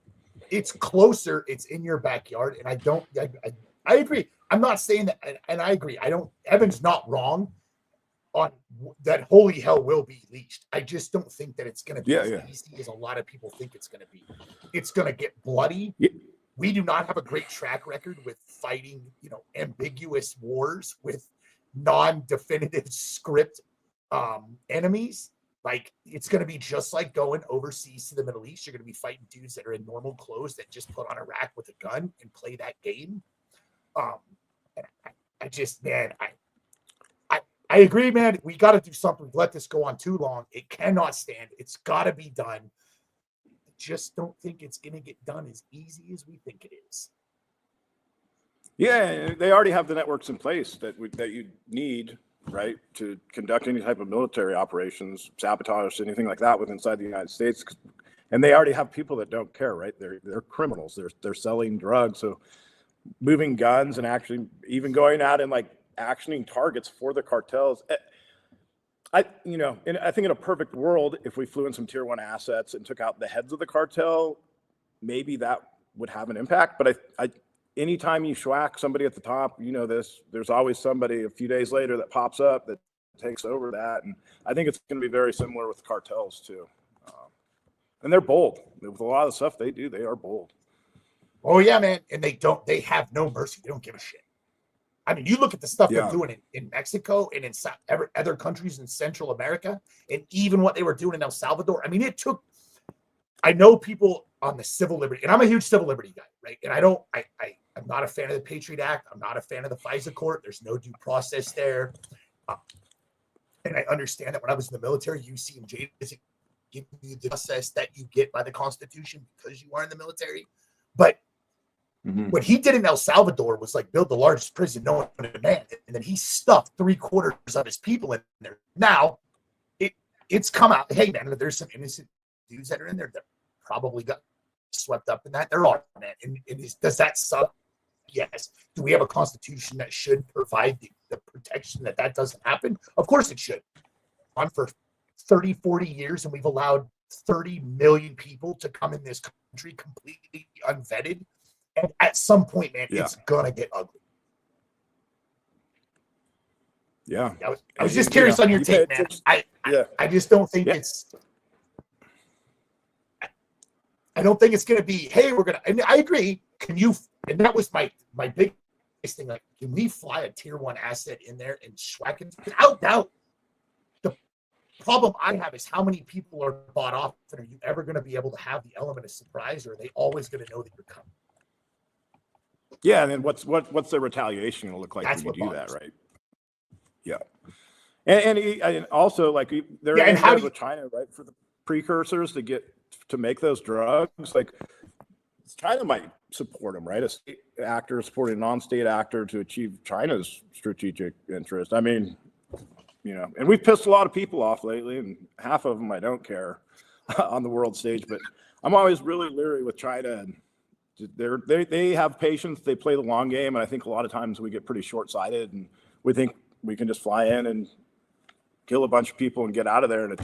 it's closer, it's in your backyard. And I agree. I'm not saying that, and I agree. Evan's not wrong on that. Holy hell will be leashed. I just don't think that it's going to be as easy as a lot of people think it's going to be. It's going to get bloody. Yeah. We do not have a great track record with fighting, ambiguous wars with non-definitive script enemies. Like, it's going to be just like going overseas to the Middle East. You're going to be fighting dudes that are in normal clothes that just put on a rack with a gun and play that game. I agree, man. We got to do something. Let this go on too long. It cannot stand. It's got to be done. I just don't think it's going to get done as easy as we think it is. Yeah, they already have the networks in place that you need, right, to conduct any type of military operations, sabotage, anything like that inside the United States. And they already have people that don't care, right? They're criminals. They're selling drugs. So moving guns and actually even going out and like actioning targets for the cartels. I think in a perfect world, if we flew in some tier 1 assets and took out the heads of the cartel, maybe that would have an impact. But anytime you schwack somebody at the top, there's always somebody a few days later that pops up that takes over that. And I think it's going to be very similar with cartels too. And they're bold. With a lot of the stuff they do, they are bold. Oh yeah, man. And they have no mercy. They don't give a shit. I mean, you look at the stuff they're doing in Mexico and in other countries in Central America, and even what they were doing in El Salvador. I mean, I know people on the civil liberty, and I'm a huge civil liberty guy, right? And I'm not a fan of the Patriot Act. I'm not a fan of the FISA court. There's no due process there. And I understand that when I was in the military, UCMJ doesn't give you the process that you get by the Constitution because you are in the military. But what he did in El Salvador was like build the largest prison known to man, and then he stuffed 3/4 of his people in there. Now, it's come out. Hey, man, there's some innocent dudes that are in there that probably got swept up in that. There are, man. And does that suck? Yes. Do we have a constitution that should provide the protection that doesn't happen? Of course it should. On for 30, 40 years, and we've allowed 30 million people to come in this country completely unvetted. And at some point, man, it's gonna get ugly. Yeah. I was just curious on your take, man. I just don't think it's. I don't think it's gonna be. Hey, we're gonna. And I agree. Can you? And that was my biggest thing. Like, can we fly a tier 1 asset in there and schwack it? Without doubt. The problem I have is how many people are bought off, and are you ever going to be able to have the element of surprise, or are they always going to know that you're coming? Yeah, and then what's the retaliation going to look like That's when you do bothers. that, right? Yeah, and also like they're with China, right, for the precursors to make those drugs. Like, China might support them, right? A state actor supporting a non-state actor to achieve China's strategic interest. I mean, and we've pissed a lot of people off lately, and half of them I don't care on the world stage. But I'm always really leery with China. And they have patience. They play the long game, and I think a lot of times we get pretty short-sighted, and we think we can just fly in and kill a bunch of people and get out of there, and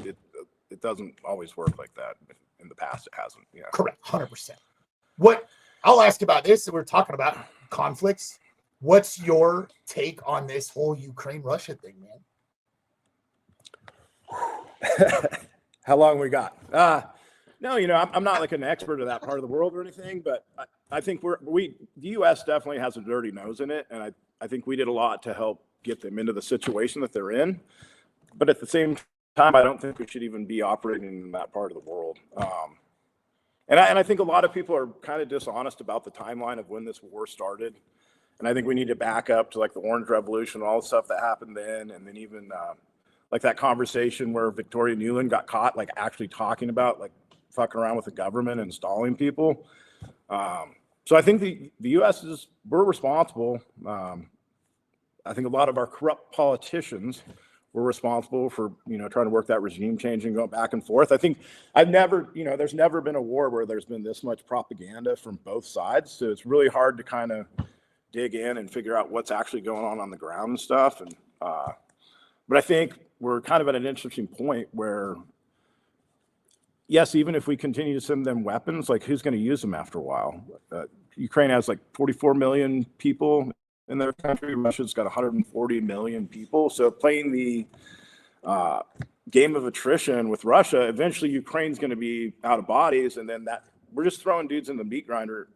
it doesn't always work like that. In the past, it hasn't. Yeah, correct, 100%. What I'll ask about this, we're talking about conflicts. What's your take on this whole Ukraine-Russia thing, man? How long we got? No, I'm not like an expert of that part of the world or anything, but I think the U.S. definitely has a dirty nose in it, and I think we did a lot to help get them into the situation that they're in. But at the same time, I don't think we should even be operating in that part of the world. And I think a lot of people are kind of dishonest about the timeline of when this war started. And I think we need to back up to like the Orange Revolution and all the stuff that happened then, and then even like that conversation where Victoria Nuland got caught like actually talking about like fucking around with the government and installing people. So I think the U.S. we're responsible. I think a lot of our corrupt politicians were responsible for, trying to work that regime change and going back and forth. I think there's never been a war where there's been this much propaganda from both sides. So it's really hard to kind of dig in and figure out what's actually going on the ground and stuff. And, but I think we're kind of at an interesting point where, yes, even if we continue to send them weapons, like who's going to use them after a while? Ukraine has like 44 million people in their country. Russia's got 140 million people. So playing the game of attrition with Russia, eventually Ukraine's going to be out of bodies, and then we're just throwing dudes in the meat grinder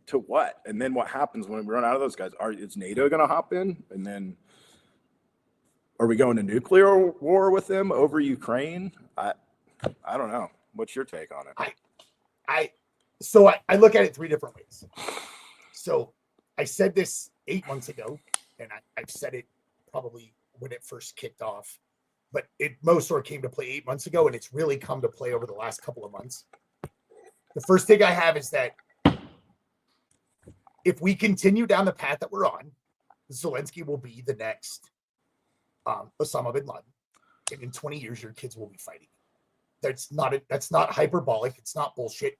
to what? And then what happens when we run out of those guys? Is NATO going to hop in? And then are we going to nuclear war with them over Ukraine? I don't know. What's your take on it? So I look at it three different ways. So I said this 8 months ago, and I've said it probably when it first kicked off, but it most sort of came to play 8 months ago, and it's really come to play over the last couple of months. The first thing I have is that if we continue down the path that we're on, Zelensky will be the next Osama bin Laden, and in 20 years, your kids will be fighting. That's not hyperbolic. It's not bullshit.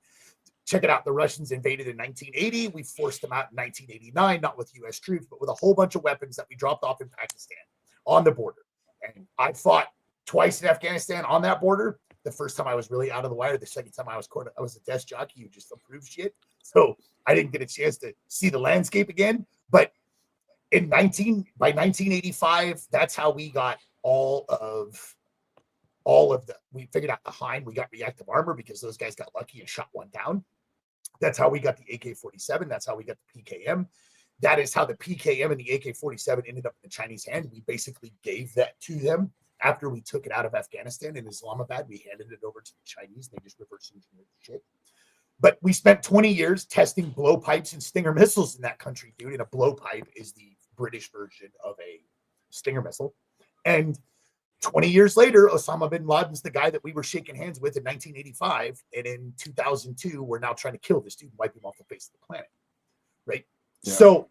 Check it out. The Russians invaded in 1980. We forced them out in 1989, not with U.S. troops, but with a whole bunch of weapons that we dropped off in Pakistan on the border. And I fought twice in Afghanistan on that border. The first time I was really out of the wire. The second time I was a desk jockey who just approved shit. So I didn't get a chance to see the landscape again. But by 1985, that's how we got we figured out the Hind. We got reactive armor because those guys got lucky and shot one down. That's how we got the AK-47. That's how we got the PKM. That is how the PKM and the AK-47 ended up in the Chinese hand. We basically gave that to them after we took it out of Afghanistan and Islamabad. We handed it over to the Chinese. They just reverse engineered the shit. But we spent 20 years testing blowpipes and Stinger missiles in that country, dude. And a blowpipe is the British version of a Stinger missile. And 20 years later, Osama bin Laden's the guy that we were shaking hands with in 1985. And in 2002, we're now trying to kill this dude and wipe him off the face of the planet. Right? Yeah. So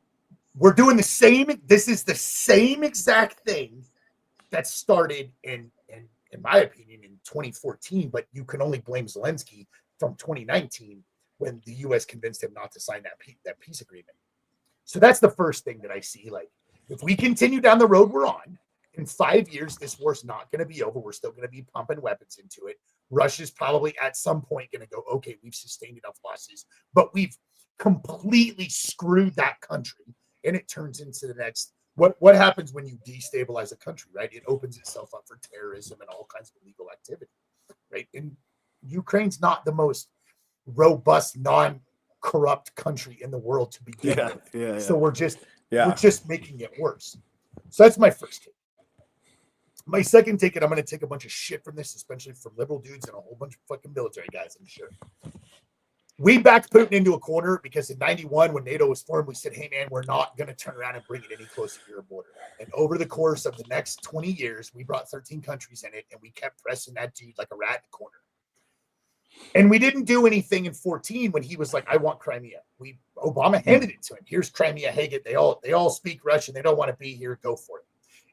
we're doing the same. This is the same exact thing that started in my opinion, in 2014. But you can only blame Zelensky from 2019 when the U.S. convinced him not to sign that peace agreement. So that's the first thing that I see. Like, if we continue down the road we're on, in 5 years, this war's not going to be over. We're still going to be pumping weapons into it. Russia's probably at some point going to go, okay, we've sustained enough losses, but we've completely screwed that country. And it turns into the next, what happens when you destabilize a country, right? It opens itself up for terrorism and all kinds of illegal activity, right? And Ukraine's not the most robust, non-corrupt country in the world to begin with. Yeah. So we're just making it worse. So that's my first take. My second take, and I'm going to take a bunch of shit from this, especially from liberal dudes and a whole bunch of fucking military guys, I'm sure. We backed Putin into a corner because in 91, when NATO was formed, we said, hey, man, we're not going to turn around and bring it any closer to your border. And over the course of the next 20 years, we brought 13 countries in it, and we kept pressing that dude like a rat in the corner. And we didn't do anything in 14 when he was like, I want Crimea. Obama handed it to him. Here's Crimea. Hey, they all speak Russian. They don't want to be here. Go for it.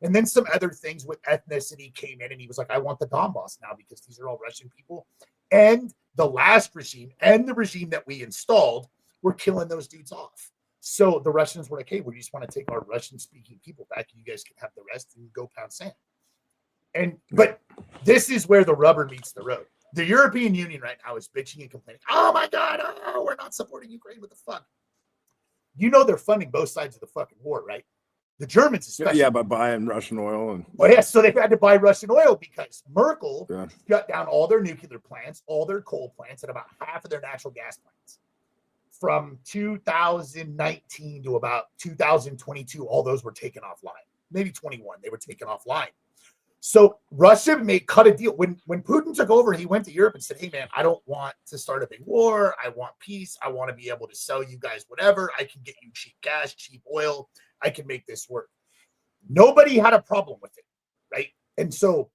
And then some other things with ethnicity came in, and he was like, I want the Donbass now because these are all Russian people. And the last regime and the regime that we installed were killing those dudes off. So the Russians were like, hey, we just want to take our Russian-speaking people back, and you guys can have the rest and go pound sand. But this is where the rubber meets the road. The European Union right now is bitching and complaining. Oh, my God, we're not supporting Ukraine. What the fuck? You know they're funding both sides of the fucking war, right? The Germans especially. Yeah, by buying Russian oil. So they've had to buy Russian oil because Merkel shut down all their nuclear plants, all their coal plants, and about half of their natural gas plants. From 2019 to about 2022, all those were taken offline. Maybe 21, they were taken offline. So Russia cut a deal. When Putin took over, he went to Europe and said, hey, man, I don't want to start a big war. I want peace. I want to be able to sell you guys whatever. I can get you cheap gas, cheap oil. I can make this work. Nobody had a problem with it, right? And so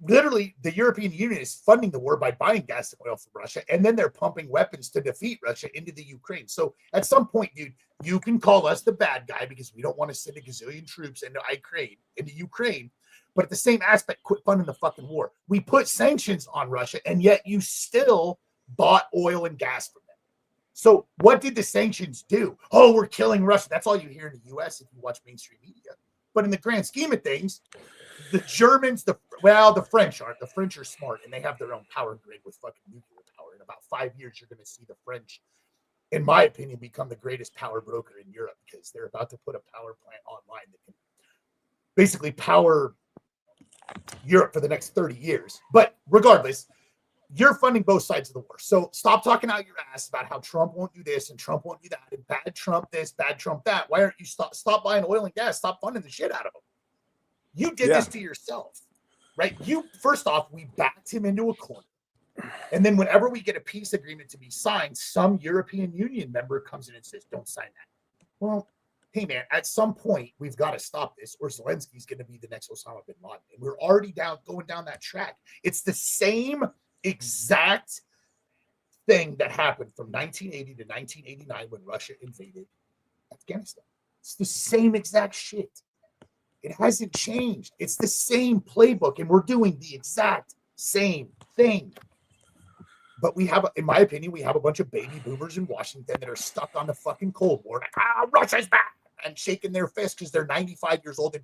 literally the European Union is funding the war by buying gas and oil from Russia, and then they're pumping weapons to defeat Russia into the Ukraine. So at some point, dude, you can call us the bad guy because we don't want to send a gazillion troops into Ukraine. But at the same aspect, quit funding the fucking war. We put sanctions on Russia, and yet you still bought oil and gas from them. So what did the sanctions do? Oh, we're killing Russia. That's all you hear in the U.S. if you watch mainstream media. But in the grand scheme of things, the Germans, the French aren't. The French are smart, and they have their own power grid with fucking nuclear power. In about 5 years, you're going to see the French, in my opinion, become the greatest power broker in Europe because they're about to put a power plant online that can basically power Europe for the next 30 years. But regardless, you're funding both sides of the war. So stop talking out your ass about how Trump won't do this and Trump won't do that and bad Trump this, bad Trump that. Why aren't you stop buying oil and gas? Stop funding the shit out of them. You did this to yourself, right? First off, we backed him into a corner. And then whenever we get a peace agreement to be signed, some European Union member comes in and says, don't sign that. Well, hey, man, at some point, we've got to stop this or Zelensky's going to be the next Osama bin Laden. And we're already going down that track. It's the same exact thing that happened from 1980 to 1989 when Russia invaded Afghanistan. It's the same exact shit. It hasn't changed. It's the same playbook, and we're doing the exact same thing. But we have, in my opinion, we have a bunch of baby boomers in Washington that are stuck on the fucking Cold War. Like, Russia's back, and shaking their fists because they're 95 years old and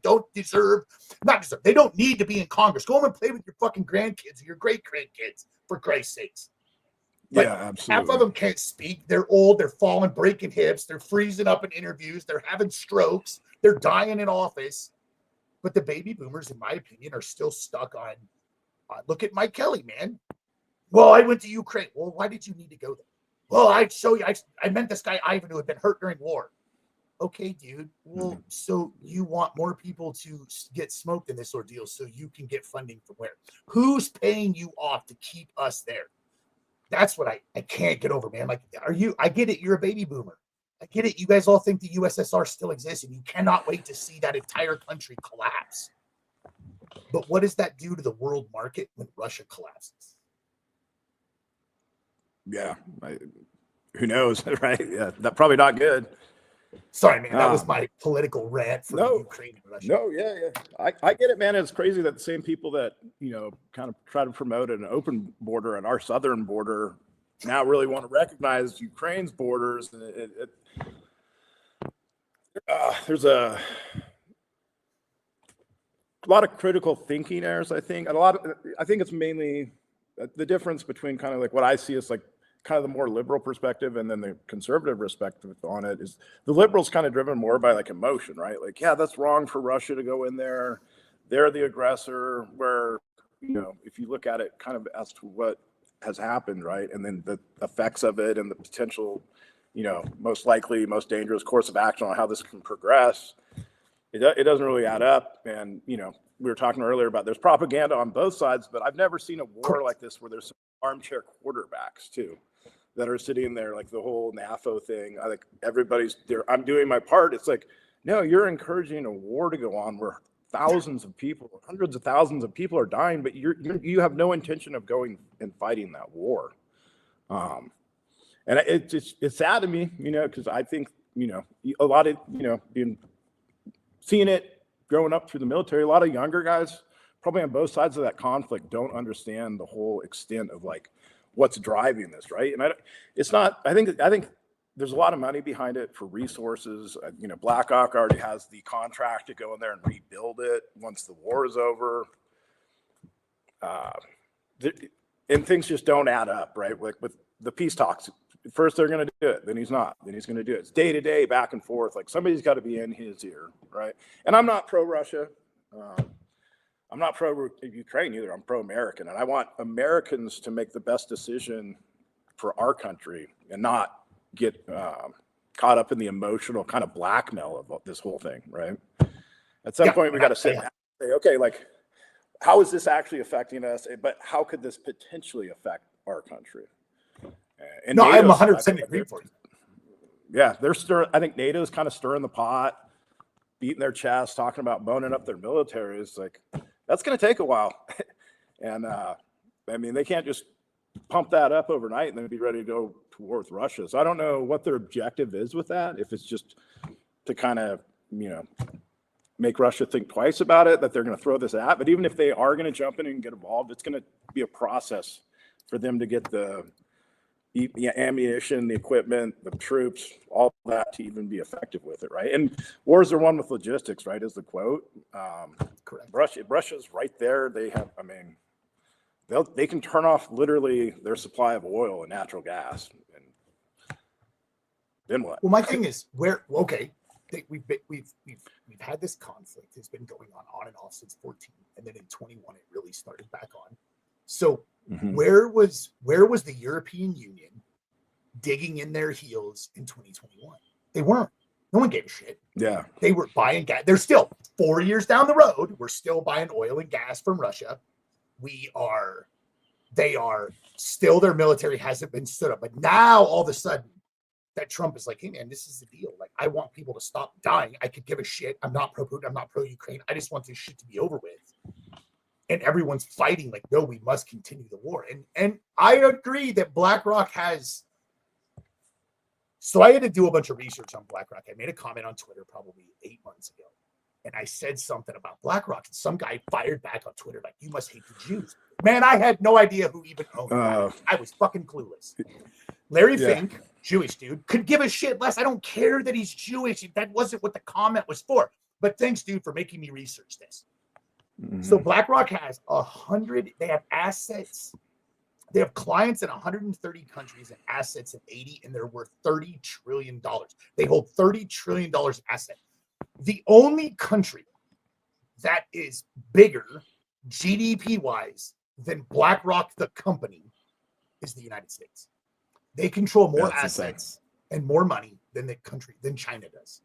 they don't need to be in Congress. Go home and play with your fucking grandkids or your great-grandkids, for Christ's sakes. But yeah, absolutely. Half of them can't speak. They're old. They're falling, breaking hips. They're freezing up in interviews. They're having strokes. They're dying in office. But the baby boomers, in my opinion, are still stuck on, look at Mike Kelly, man. Well, I went to Ukraine. Well, why did you need to go there? Well, I'd show you. I meant this guy, Ivan, who had been hurt during war. Okay, dude. Well, so you want more people to get smoked in this ordeal so you can get funding from where? Who's paying you off to keep us there? That's what I can't get over, man. Like, I get it. You're a baby boomer. I get it. You guys all think the USSR still exists, and you cannot wait to see that entire country collapse. But what does that do to the world market when Russia collapses? Yeah. Who knows, right? Yeah, that's probably not good. Sorry, man. That was my political rant for Ukraine and Russia. No, yeah. I get it, man. It's crazy that the same people that, kind of try to promote an open border at our southern border now really want to recognize Ukraine's borders. There's a lot of critical thinking errors, I think. I think it's mainly the difference between kind of like what I see as like kind of the more liberal perspective and then the conservative perspective on it is the liberals kind of driven more by like emotion, right? Like, yeah, that's wrong for Russia to go in there. They're the aggressor, where, if you look at it kind of as to what has happened, right? And then the effects of it and the potential, most likely, most dangerous course of action on how this can progress, it doesn't really add up. And, we were talking earlier about there's propaganda on both sides, but I've never seen a war like this where there's some armchair quarterbacks too that are sitting there, like the whole NAFO thing. I think everybody's there. I'm doing my part. It's like, no, you're encouraging a war to go on where thousands of people, hundreds of thousands of people are dying, but you have no intention of going and fighting that war. And it's sad to me, because I think, a lot of, seeing it growing up through the military, a lot of younger guys probably on both sides of that conflict don't understand the whole extent of like what's driving this, right? And I think there's a lot of money behind it for resources. Blackhawk already has the contract to go in there and rebuild it once the war is over. And things just don't add up, right? Like with the peace talks, first they're going to do it, then he's not, then he's going to do it. It's day to day, back and forth. Like somebody's got to be in his ear, right? And I'm not pro-Russia. I'm not pro-Ukraine either. I'm pro-American. And I want Americans to make the best decision for our country and not get caught up in the emotional kind of blackmail of this whole thing, right? At some point, we got to sit down and say, okay, like, how is this actually affecting us? But how could this potentially affect our country? And no, I'm 100% agree for you. Yeah, I think NATO's kind of stirring the pot, beating their chest, talking about boning up their military. It's like, that's going to take a while. And I mean, they can't just pump that up overnight and then be ready to go to war with Russia. So I don't know what their objective is with that. If it's just to kind of, make Russia think twice about it, that they're going to throw this at. But even if they are going to jump in and get involved, it's going to be a process for them to get the ammunition, the equipment, the troops, all that to even be effective with it, right? And wars are won with logistics, right, is the quote. Correct. Russia's right there. They have, they can turn off literally their supply of oil and natural gas. And then what? Well, my thing is, we've had this conflict. It's been going on and off since 14, and then in 21 it really started back on. So where was the European Union digging in their heels in 2021? They weren't. No one gave a shit. Yeah, they were buying gas. They're still 4 years down the road. We're still buying oil and gas from Russia. They are still, their military hasn't been stood up, but now all of a sudden that Trump is like, hey man, this is the deal. Like, I want people to stop dying. I could give a shit. I'm not pro Putin. I'm not pro Ukraine. I just want this shit to be over with. And everyone's fighting like, no, we must continue the war. And I agree that BlackRock has. So I had to do a bunch of research on BlackRock. I made a comment on Twitter probably 8 months ago, and I said something about BlackRock, and some guy fired back on Twitter like, you must hate the Jews. Man, I had no idea who even owned that. I was fucking clueless. Larry Fink, Jewish dude, could give a shit less. I don't care that he's Jewish. That wasn't what the comment was for. But thanks, dude, for making me research this. So BlackRock has 100. They have assets. They have clients in 130 countries and assets in 80, and they're worth $30 trillion. They hold $30 trillion asset. The only country that is bigger GDP-wise than BlackRock, the company, is the United States. They control more assets and more money than China does.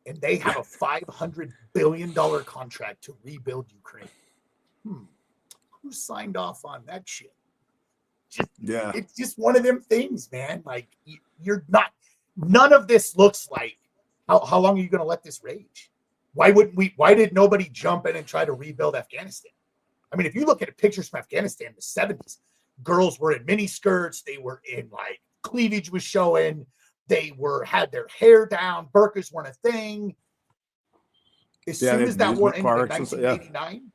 And they have a $500 billion contract to rebuild Ukraine. Who signed off on that shit? It's just one of them things, man. Like, you're not, none of this looks like, how long are you going to let this rage? Why did nobody jump in and try to rebuild Afghanistan? I mean, if you look at pictures from Afghanistan in the 70s, girls were in mini skirts. They were in, like, cleavage was showing. They had their hair down. Burqas weren't a thing. As soon as that war ended in 1989,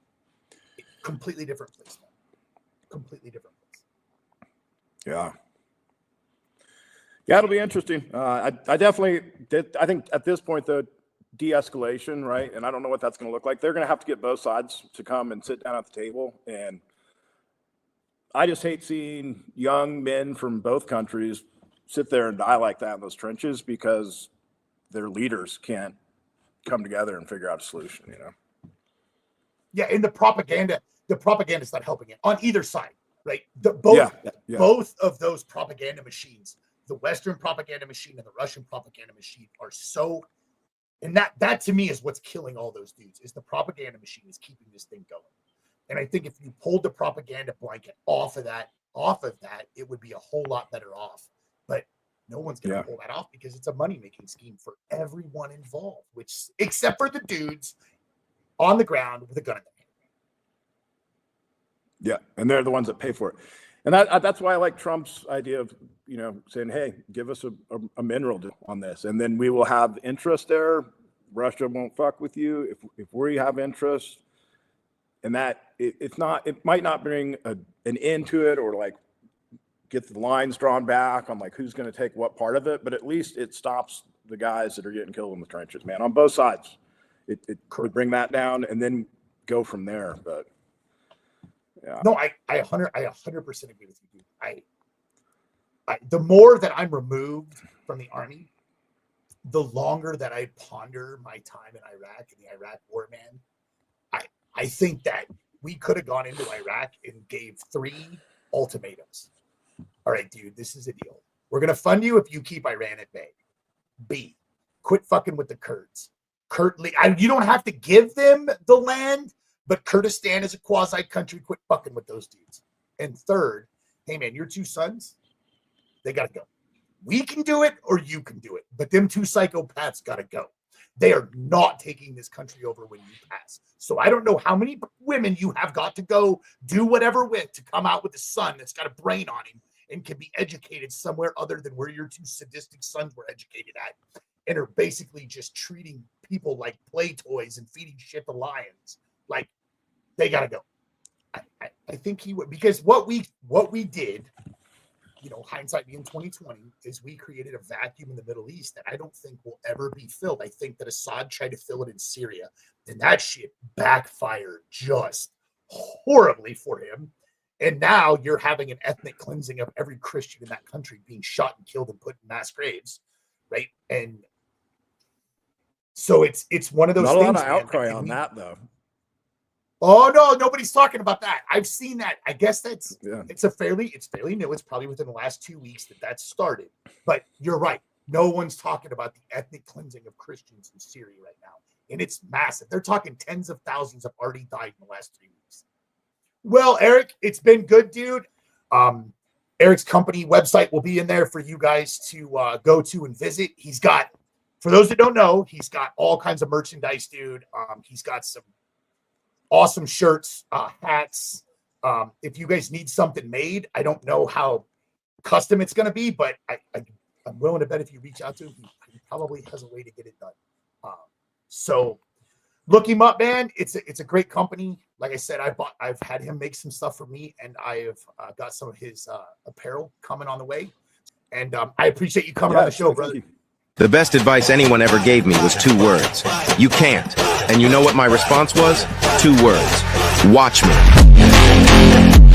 completely different place, man. Completely different place. Yeah, it'll be interesting. I definitely did. I think at this point, though, de-escalation, right? And I don't know what that's going to look like. They're going to have to get both sides to come and sit down at the table. And I just hate seeing young men from both countries sit there and die like that in those trenches because their leaders can't come together and figure out a solution, Yeah, and the propaganda is not helping it on either side, right? Both of those propaganda machines, the Western propaganda machine and the Russian propaganda machine, are so, and that to me is what's killing all those dudes, is the propaganda machine is keeping this thing going. And I think if you pulled the propaganda blanket off of that, it would be a whole lot better off. But no one's going to pull that off because it's a money-making scheme for everyone involved, except for the dudes on the ground with a gun in their hand. Yeah, and they're the ones that pay for it. And that's why I like Trump's idea of, saying, hey, give us a mineral deal on this, and then we will have interest there. Russia won't fuck with you if we have interest. And that it might not bring an end to it or like get the lines drawn back on like who's going to take what part of it, but at least it stops the guys that are getting killed in the trenches, man, on both sides. It could bring that down and then go from there. But yeah, no, I 100% agree with you, dude. The more that I'm removed from the army, the longer that I ponder my time in Iraq and the Iraq war, man. I think that we could have gone into Iraq and gave 3 ultimatums. All right, dude, this is a deal. We're going to fund you if you keep Iran at bay. B, quit fucking with the Kurds. You don't have to give them the land, but Kurdistan is a quasi-country. Quit fucking with those dudes. And third, hey, man, your 2 sons, they got to go. We can do it or you can do it, but them 2 psychopaths got to go. They are not taking this country over when you pass. So I don't know how many women you have got to go do whatever with to come out with a son that's got a brain on him and can be educated somewhere other than where your two sadistic sons were educated at, and are basically just treating people like play toys and feeding shit to lions. Like, they got to go. I think he would, because what we did, hindsight being 2020, is we created a vacuum in the Middle East that I don't think will ever be filled. I think that Assad tried to fill it in Syria, and that shit backfired just horribly for him. And now you're having an ethnic cleansing of every Christian in that country being shot and killed and put in mass graves, right? And so it's one of those Not things. a lot of outcry on that, though. Oh no, nobody's talking about that. I've seen that. I guess it's fairly new. It's probably within the last 2 weeks that started. But you're right. No one's talking about the ethnic cleansing of Christians in Syria right now, and it's massive. They're talking tens of thousands have already died in the last 3 weeks. Well, Eric, it's been good, dude. Eric's company website will be in there for you guys to go to and visit. He's got, for those that don't know, he's got all kinds of merchandise, dude. He's got some awesome shirts, hats. If you guys need something made, I don't know how custom it's going to be, but I'm willing to bet if you reach out to him, he probably has a way to get it done. So look him up, man. It's a great company. Like I said, I've had him make some stuff for me, and I have got some of his apparel coming on the way. And I appreciate you coming on the show, brother. The best advice anyone ever gave me was 2 words. You can't. And you know what my response was? 2 words. Watch me.